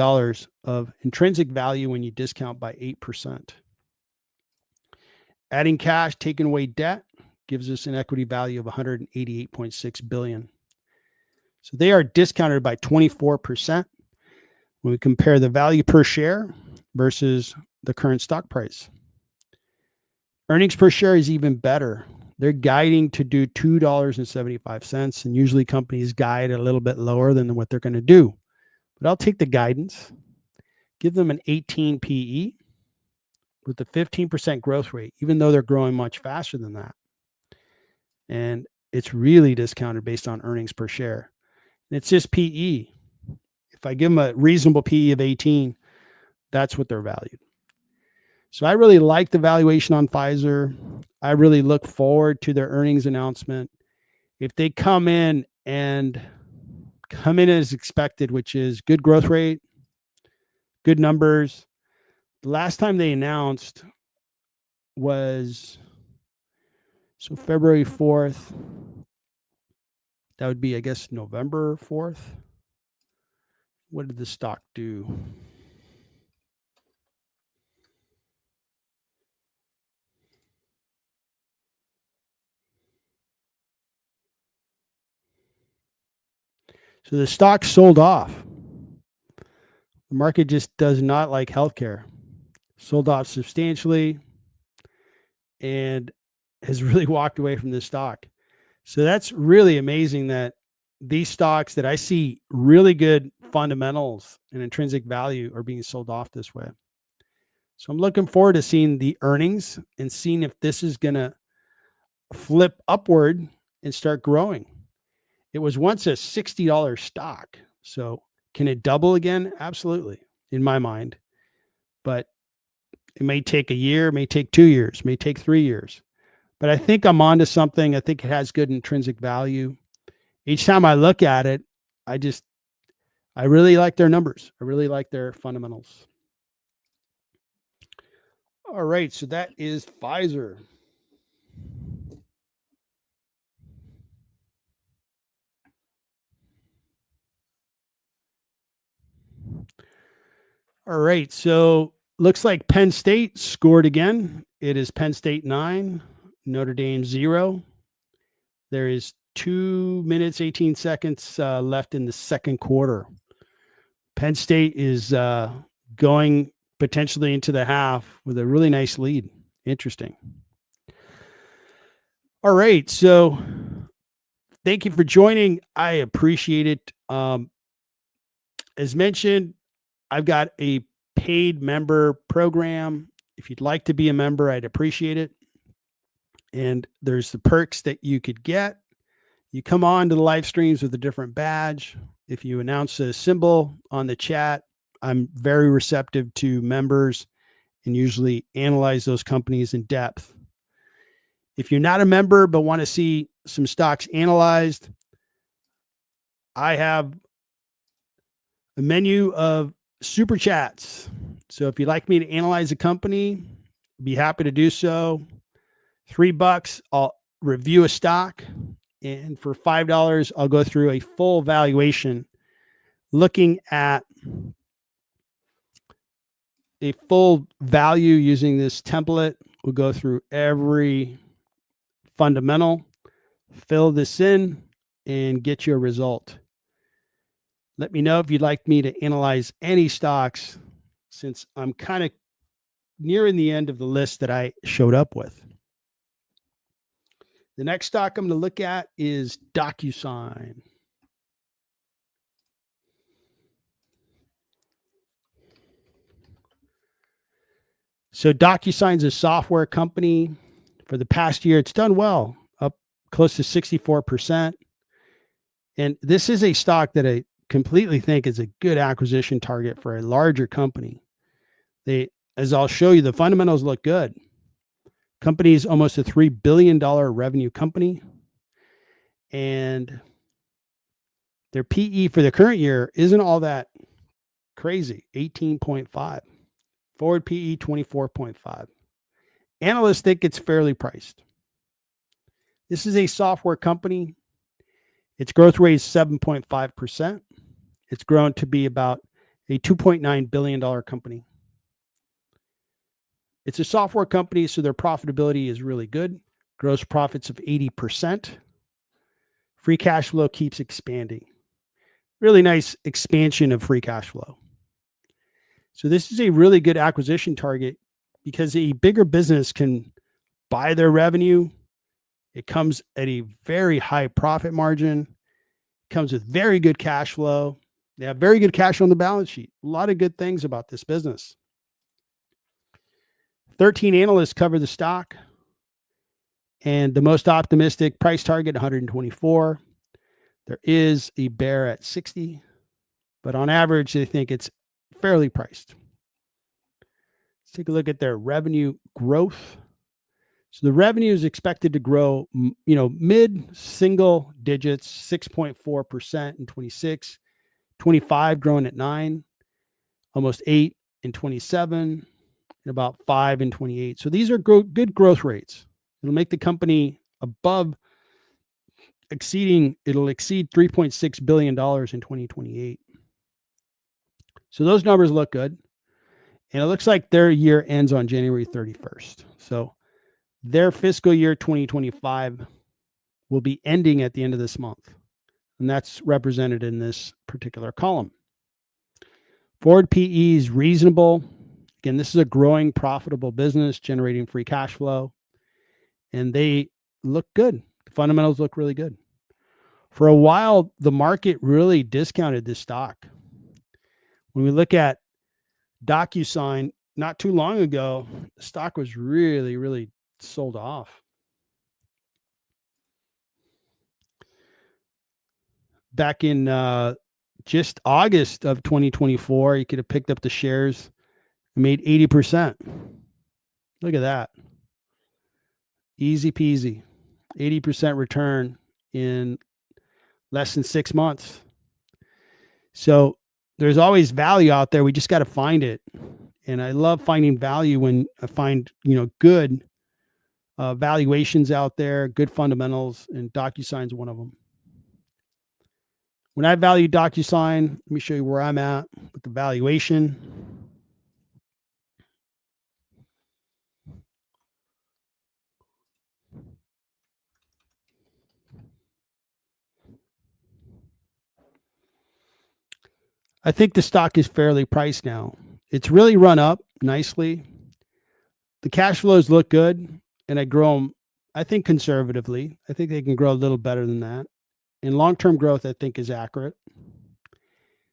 of intrinsic value when you discount by 8%. Adding cash, taking away debt, gives us an equity value of $188.6 billion. So they are discounted by 24% when we compare the value per share versus the current stock price. Earnings per share is even better. They're guiding to do $2.75, and usually companies guide a little bit lower than what they're going to do. But I'll take the guidance, give them an 18 PE with a 15% growth rate, even though they're growing much faster than that. And it's really discounted based on earnings per share. And it's just PE. If I give them a reasonable PE of 18, that's what they're valued. So I really like the valuation on Pfizer. I really look forward to their earnings announcement. If they come in as expected, which is good growth rate, good numbers. The last time they announced was February 4th. That would be, I guess, November 4th. What did the stock do? So the stock sold off. The market just does not like healthcare. Sold off substantially and has really walked away from this stock. So that's really amazing that these stocks that I see really good fundamentals and intrinsic value are being sold off this way. So I'm looking forward to seeing the earnings and seeing if this is going to flip upward and start growing. It was once a $60 stock. So can it double again? Absolutely, in my mind. But it may take a year, may take 2 years, may take 3 years. But I think I'm onto something. I think it has good intrinsic value. Each time I look at it, I really like their numbers. I really like their fundamentals. All right, so that is Pfizer. All right, so looks like Penn State scored again. It is Penn State 9, Notre Dame 0. There is 2 minutes, 18 seconds left in the second quarter. Penn State is going potentially into the half with a really nice lead. Interesting. All right, so thank you for joining. I appreciate it. As mentioned, I've got a paid member program. If you'd like to be a member, I'd appreciate it. And there's the perks that you could get. You come on to the live streams with a different badge. If you announce a symbol on the chat, I'm very receptive to members and usually analyze those companies in depth. If you're not a member but want to see some stocks analyzed, I have a menu of super chats. So if you'd like me to analyze a company, be happy to do so. $3, I'll review a stock. And for $5, I'll go through a full valuation looking at a full value using this template. We'll go through every fundamental, fill this in, and get you a result. Let me know if you'd like me to analyze any stocks, since I'm kind of nearing the end of the list that I showed up with. The next stock I'm going to look at is DocuSign. So DocuSign's a software company. For the past year, it's done well, up close to 64%. And this is a stock that I completely think is a good acquisition target for a larger company. As I'll show you, the fundamentals look good. Company is almost a $3 billion revenue company. And their PE for the current year isn't all that crazy, 18.5. Forward PE, 24.5. Analysts think it's fairly priced. This is a software company. Its growth rate is 7.5%. It's grown to be about a $2.9 billion company. It's a software company, so their profitability is really good. Gross profits of 80%. Free cash flow keeps expanding. Really nice expansion of free cash flow. So this is a really good acquisition target because a bigger business can buy their revenue. It comes at a very high profit margin. It comes with very good cash flow. They have very good cash on the balance sheet. A lot of good things about this business. 13 analysts cover the stock. And the most optimistic price target, 124. There is a bear at 60. But on average, they think it's fairly priced. Let's take a look at their revenue growth. So the revenue is expected to grow, mid-single digits, 6.4% in 26, 25 growing at 9, almost 8 in 27, and about 5 in 28. So these are good growth rates. It'll make the company it'll exceed $3.6 billion in 2028. So those numbers look good. And it looks like their year ends on January 31st. So their fiscal year 2025 will be ending at the end of this month. And that's represented in this particular column. Forward PE is reasonable. Again, this is a growing, profitable business generating free cash flow, and they look good. The fundamentals look really good. For a while, the market really discounted this stock. When we look at DocuSign, not too long ago, the stock was really, really sold off. Back in just August of 2024, you could have picked up the shares and made 80%. Look at that. Easy peasy. 80% return in less than 6 months. So there's always value out there. We just got to find it. And I love finding value when I find, good valuations out there, good fundamentals, and DocuSign's one of them. When I value DocuSign, let me show you where I'm at with the valuation. I think the stock is fairly priced now. It's really run up nicely. The cash flows look good, and I grow them, I think, conservatively. I think they can grow a little better than that. And long-term growth, I think, is accurate.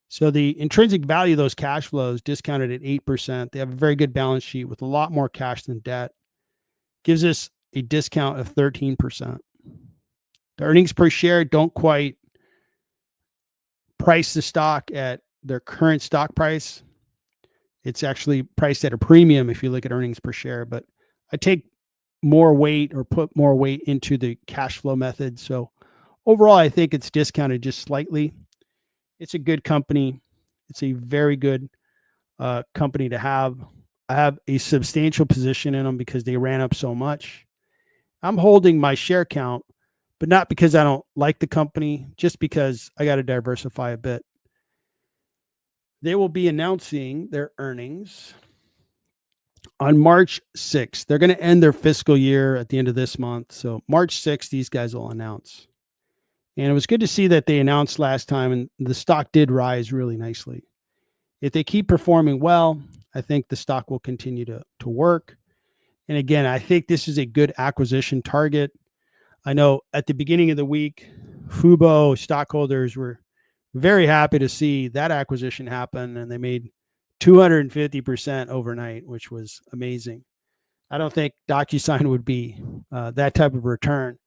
So the intrinsic value of those cash flows discounted at 8%. They have a very good balance sheet with a lot more cash than debt. Gives us a discount of 13%. The earnings per share don't quite price the stock at their current stock price. It's actually priced at a premium if you look at earnings per share, but I take more weight or put more weight into the cash flow method. So overall, I think it's discounted just slightly. It's a good company. It's a very good company to have. I have a substantial position in them because they ran up so much. I'm holding my share count, but not because I don't like the company, just because I got to diversify a bit. They will be announcing their earnings on March 6th. They're going to end their fiscal year at the end of this month. So March 6th, these guys will announce. And it was good to see that they announced last time, and the stock did rise really nicely. If they keep performing well, I think the stock will continue to work. And again, I think this is a good acquisition target. I know at the beginning of the week, Fubo stockholders were very happy to see that acquisition happen, and they made 250% overnight, which was amazing. I don't think DocuSign would be that type of return,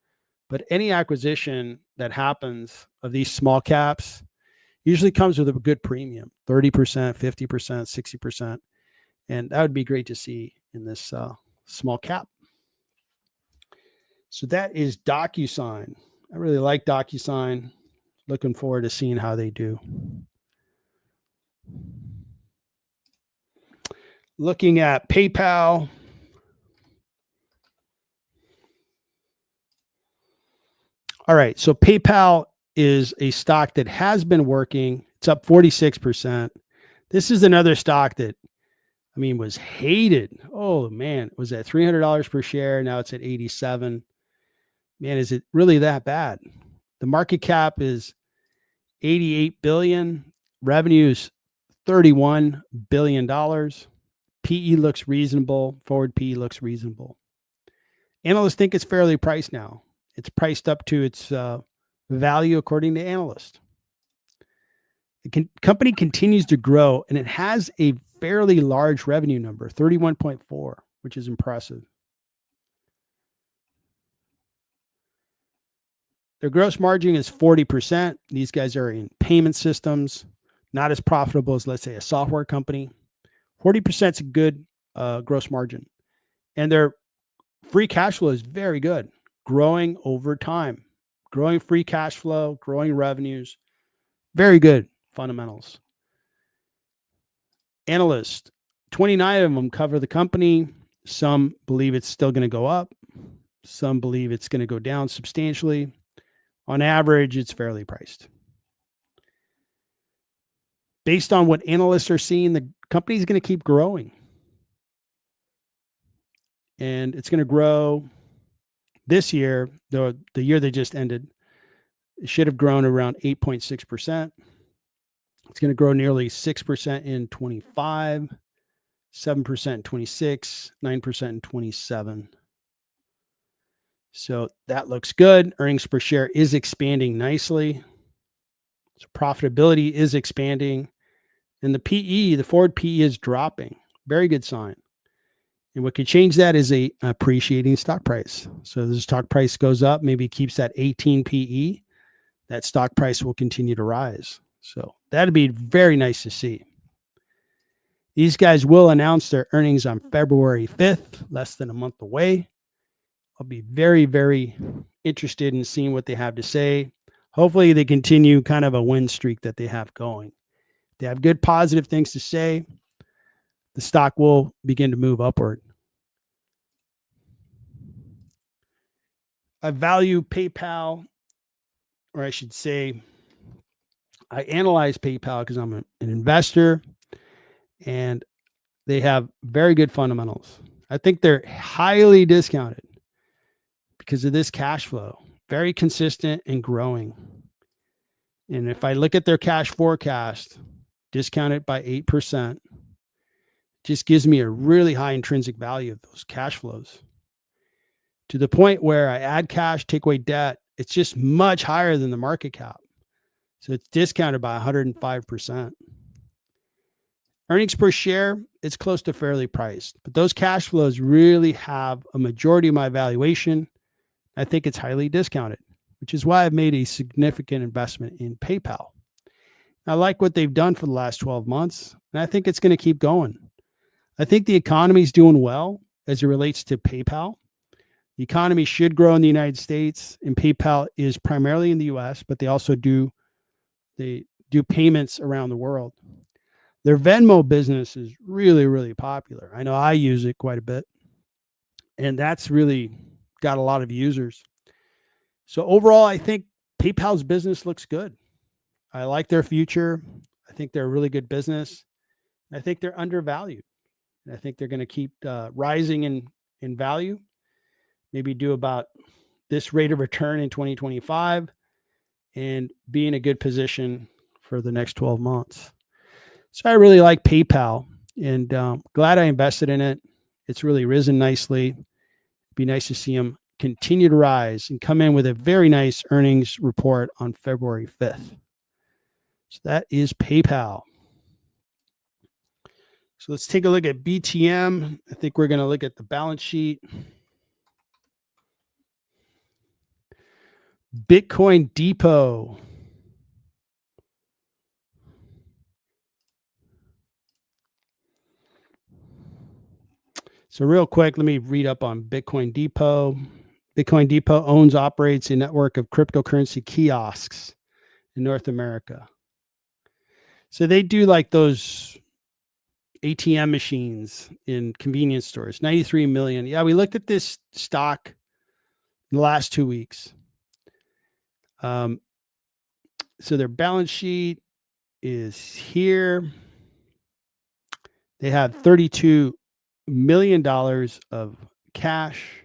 but any acquisition that happens of these small caps usually comes with a good premium, 30%, 50%, 60%. And that would be great to see in this small cap. So that is DocuSign. I really like DocuSign. Looking forward to seeing how they do. Looking at PayPal. All right, so PayPal is a stock that has been working. It's up 46%. This is another stock that, was hated. Oh, man, it was at $300 per share. Now it's at 87. Man, is it really that bad? The market cap is 88 billion. Revenue is $31 billion. PE looks reasonable. Forward PE looks reasonable. Analysts think it's fairly priced now. It's priced up to its value according to analysts. The company continues to grow, and it has a fairly large revenue number, 31.4, which is impressive. Their gross margin is 40%. These guys are in payment systems, not as profitable as, let's say, a software company. 40% is a good gross margin. And their free cash flow is very good, growing over time, growing free cash flow, growing revenues, very good fundamentals. Analysts, 29 of them cover the company. Some believe it's still going to go up. Some believe it's going to go down substantially. On average, it's fairly priced. Based on what analysts are seeing, the company is going to keep growing. And it's going to grow this year, the year they just ended. It should have grown around 8.6%. It's going to grow nearly 6% in 25, 7% in 26, 9% in 27. So that looks good. Earnings per share is expanding nicely. So profitability is expanding. And the PE, the forward PE is dropping. Very good sign. And what could change that is a appreciating stock price. So the stock price goes up, maybe keeps that 18 PE, that stock price will continue to rise. So that'd be very nice to see. These guys will announce their earnings on February 5th, less than a month away. I'll be very, very interested in seeing what they have to say. Hopefully they continue kind of a win streak that they have going. They have good positive things to say. The stock will begin to move upward. I value PayPal, or I should say, I analyze PayPal because I'm an investor and they have very good fundamentals. I think they're highly discounted because of this cash flow, very consistent and growing. And if I look at their cash forecast, discounted by 8%, just gives me a really high intrinsic value of those cash flows to the point where I add cash, take away debt. It's just much higher than the market cap. So it's discounted by 105%. Earnings per share, it's close to fairly priced, but those cash flows really have a majority of my valuation. I think it's highly discounted, which is why I've made a significant investment in PayPal. I like what they've done for the last 12 months, and I think it's going to keep going. I think the economy is doing well as it relates to PayPal. The economy should grow in the United States, and PayPal is primarily in the US, but they also do payments around the world. Their Venmo business is really, really popular. I know I use it quite a bit, and that's really got a lot of users. So overall, I think PayPal's business looks good. I like their future. I think they're a really good business. I think they're undervalued. And I think they're going to keep rising in value, maybe do about this rate of return in 2025 and be in a good position for the next 12 months. So I really like PayPal and glad I invested in it. It's really risen nicely. It'd be nice to see them continue to rise and come in with a very nice earnings report on February 5th. So that is PayPal. So let's take a look at BTM. I think we're going to look at the balance sheet. Bitcoin Depot. So real quick, let me read up on Bitcoin Depot. Bitcoin Depot owns, operates a network of cryptocurrency kiosks in North America. So they do like those ATM machines in convenience stores, 93 million. Yeah, we looked at this stock in the last 2 weeks. So their balance sheet is here. They have $32 million of cash.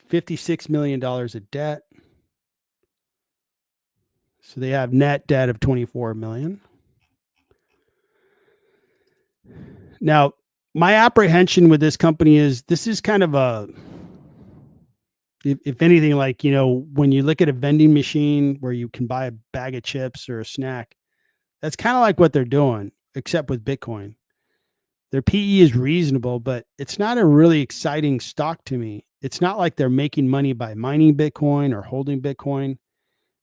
$56 million of debt. So they have net debt of 24 million. Now, my apprehension with this company is this is kind of a, if anything, like, you know, when you look at a vending machine where you can buy a bag of chips or a snack, that's kind of like what they're doing, except with Bitcoin. Their PE is reasonable, but it's not a really exciting stock to me. It's not like they're making money by mining Bitcoin or holding Bitcoin.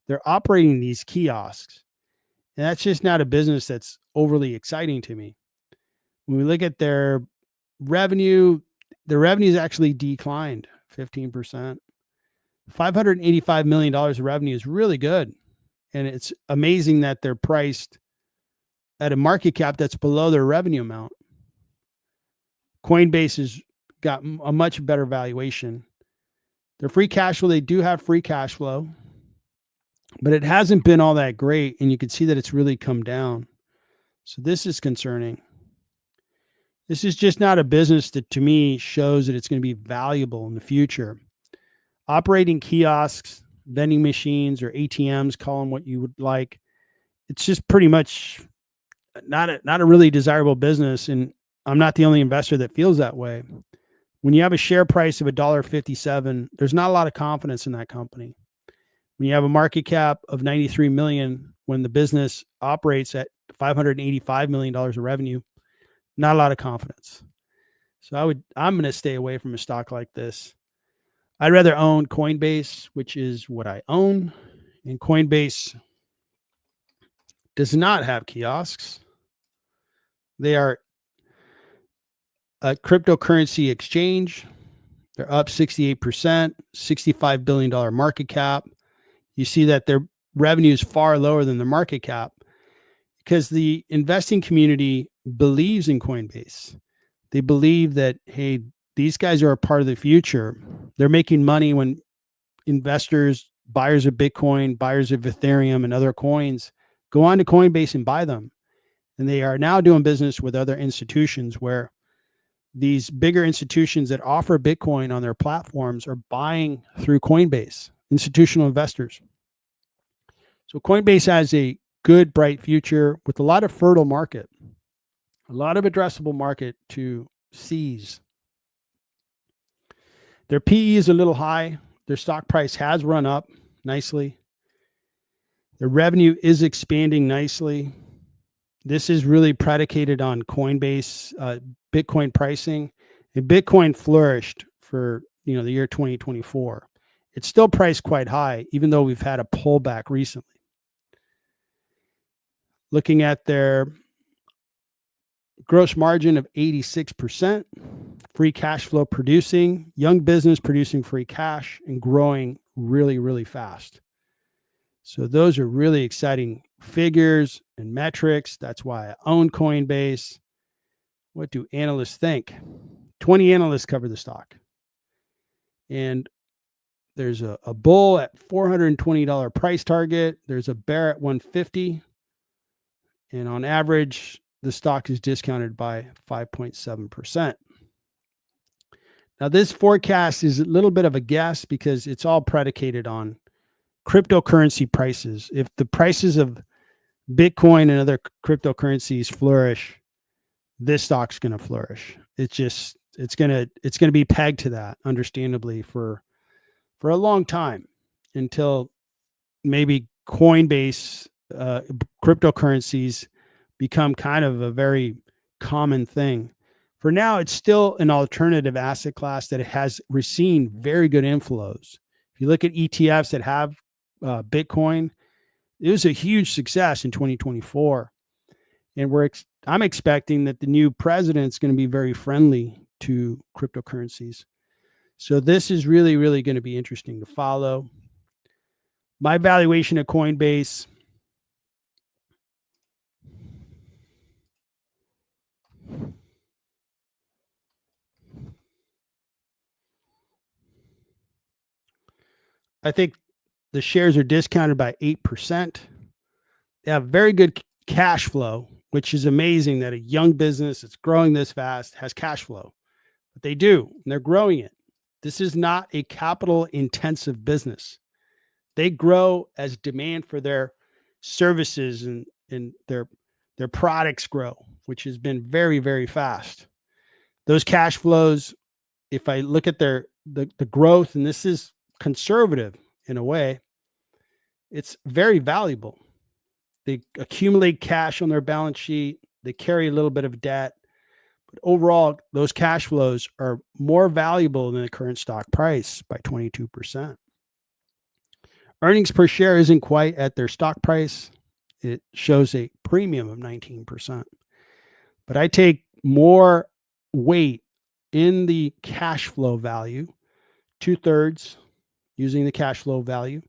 They're operating these kiosks. And that's just not a business that's overly exciting to me. When we look at their revenue's actually declined 15%. $585 million of revenue is really good. And it's amazing that they're priced at a market cap that's below their revenue amount. Coinbase has got a much better valuation. Their free cash flow, they do have free cash flow, but it hasn't been all that great. And you can see that it's really come down. So this is concerning. This is just not a business that to me shows that it's going to be valuable in the future. Operating kiosks, vending machines or ATMs, call them what you would like. It's just pretty much not a really desirable business. And I'm not the only investor that feels that way. When you have a share price of $1.57, there's not a lot of confidence in that company. When you have a market cap of 93 million, when the business operates at $585 million of revenue, not a lot of confidence. So I'm going to stay away from a stock like this. I'd rather own Coinbase, which is what I own. And Coinbase does not have kiosks. They are a cryptocurrency exchange. They're up 68%, $65 billion market cap. You see that their revenue is far lower than the market cap because the investing community believes in Coinbase. They believe that, hey, these guys are a part of the future. They're making money when investors, buyers of Bitcoin, buyers of Ethereum and other coins go on to Coinbase and buy them. And they are now doing business with other institutions where these bigger institutions that offer Bitcoin on their platforms are buying through Coinbase, institutional investors. So Coinbase has a good, bright future with a lot of fertile market, a lot of addressable market to seize. Their PE is a little high. Their stock price has run up nicely. Their revenue is expanding nicely. This is really predicated on Coinbase, Bitcoin pricing, and Bitcoin flourished for the year 2024. It's still priced quite high, even though we've had a pullback recently. Looking at their gross margin of 86%, free cash flow producing, young business producing free cash and growing really, really fast. So those are really exciting figures and metrics. That's why I own Coinbase. What do analysts think? 20 analysts cover the stock. And there's a bull at $420 price target. There's a bear at 150. And on average, the stock is discounted by 5.7%. Now, this forecast is a little bit of a guess because it's all predicated on cryptocurrency prices. If the prices of Bitcoin and other cryptocurrencies flourish, this stock's going to flourish. It's going to be pegged to that, understandably, for a long time until maybe Coinbase cryptocurrencies become kind of a very common thing. For now, it's still an alternative asset class that has received very good inflows. If you look at ETFs that have Bitcoin, it was a huge success in 2024. And I'm expecting that the new president's going to be very friendly to cryptocurrencies. So this is really, really going to be interesting to follow. My valuation at Coinbase, I think the shares are discounted by 8%. They have very good cash flow, which is amazing that a young business that's growing this fast has cash flow. But they do, and they're growing it. This is not a capital intensive business. They grow as demand for their services and their products grow, which has been very, very fast. Those cash flows, if I look at the growth, and this is conservative in a way, it's very valuable. They accumulate cash on their balance sheet. They carry a little bit of debt. But overall, those cash flows are more valuable than the current stock price by 22%. Earnings per share isn't quite at their stock price. It shows a premium of 19%. But I take more weight in the cash flow value, 2/3 using the cash flow value,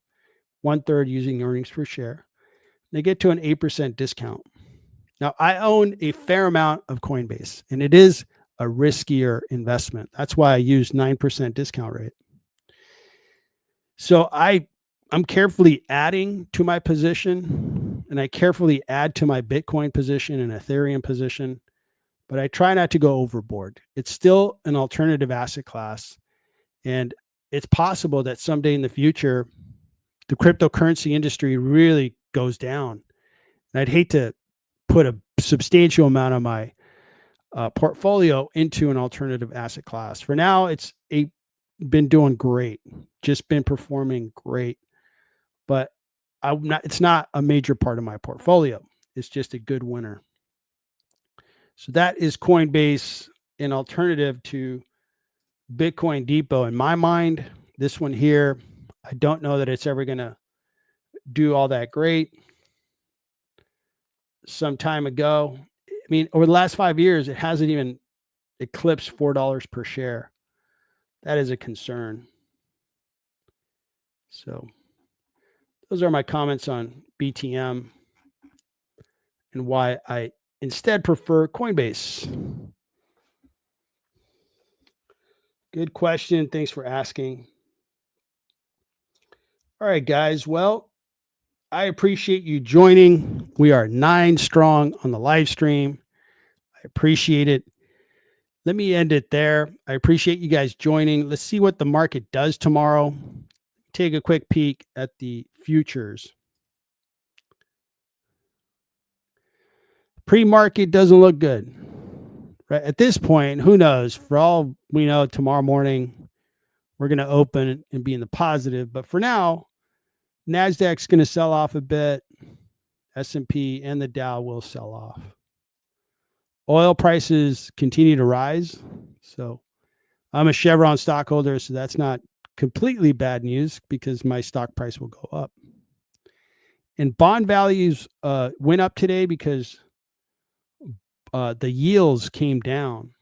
1/3 using earnings per share. They get to an 8% discount. Now, I own a fair amount of Coinbase, and it is a riskier investment. That's why I use 9% discount rate. So I'm carefully adding to my position, and I carefully add to my Bitcoin position and Ethereum position, but I try not to go overboard. It's still an alternative asset class, and it's possible that someday in the future, the cryptocurrency industry really goes down. And I'd hate to put a substantial amount of my portfolio into an alternative asset class. For now, been doing great, just been performing great, but it's not a major part of my portfolio. It's just a good winner. So that is Coinbase, an alternative to Bitcoin Depot. In my mind, this one here, I don't know that it's ever going to do all that great. Some time ago, I mean, over the last 5 years, it hasn't even eclipsed $4 per share. That is a concern. So those are my comments on BTM and why I instead prefer Coinbase. Good question. Thanks for asking. All right, guys. Well, I appreciate you joining. We are 9 strong on the live stream. I appreciate it. Let me end it there. I appreciate you guys joining. Let's see what the market does tomorrow. Take a quick peek at the futures. Pre-market doesn't look good. Right at this point, who knows? For all we know, tomorrow morning we're going to open and be in the positive. But for now, NASDAQ's going to sell off a bit. S&P and the Dow will sell off. Oil prices continue to rise. So I'm a Chevron stockholder, so that's not completely bad news because my stock price will go up. And bond values went up today because the yields came down.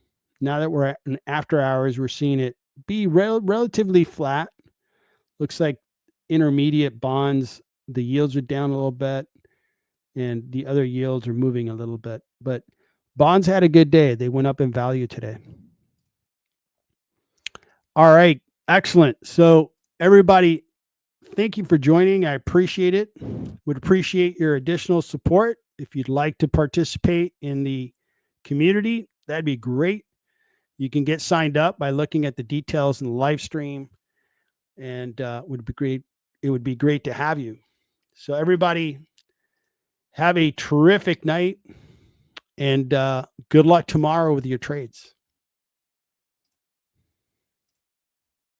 Now that we're in after hours, we're seeing it be relatively flat. Looks like intermediate bonds, the yields are down a little bit, and the other yields are moving a little bit. But bonds had a good day. They went up in value today. All right, excellent. So everybody, thank you for joining. I appreciate it. Would appreciate your additional support. If you'd like to participate in the community, that'd be great. You can get signed up by looking at the details in the live stream, and would be great. It would be great to have you. So everybody, have a terrific night, and good luck tomorrow with your trades.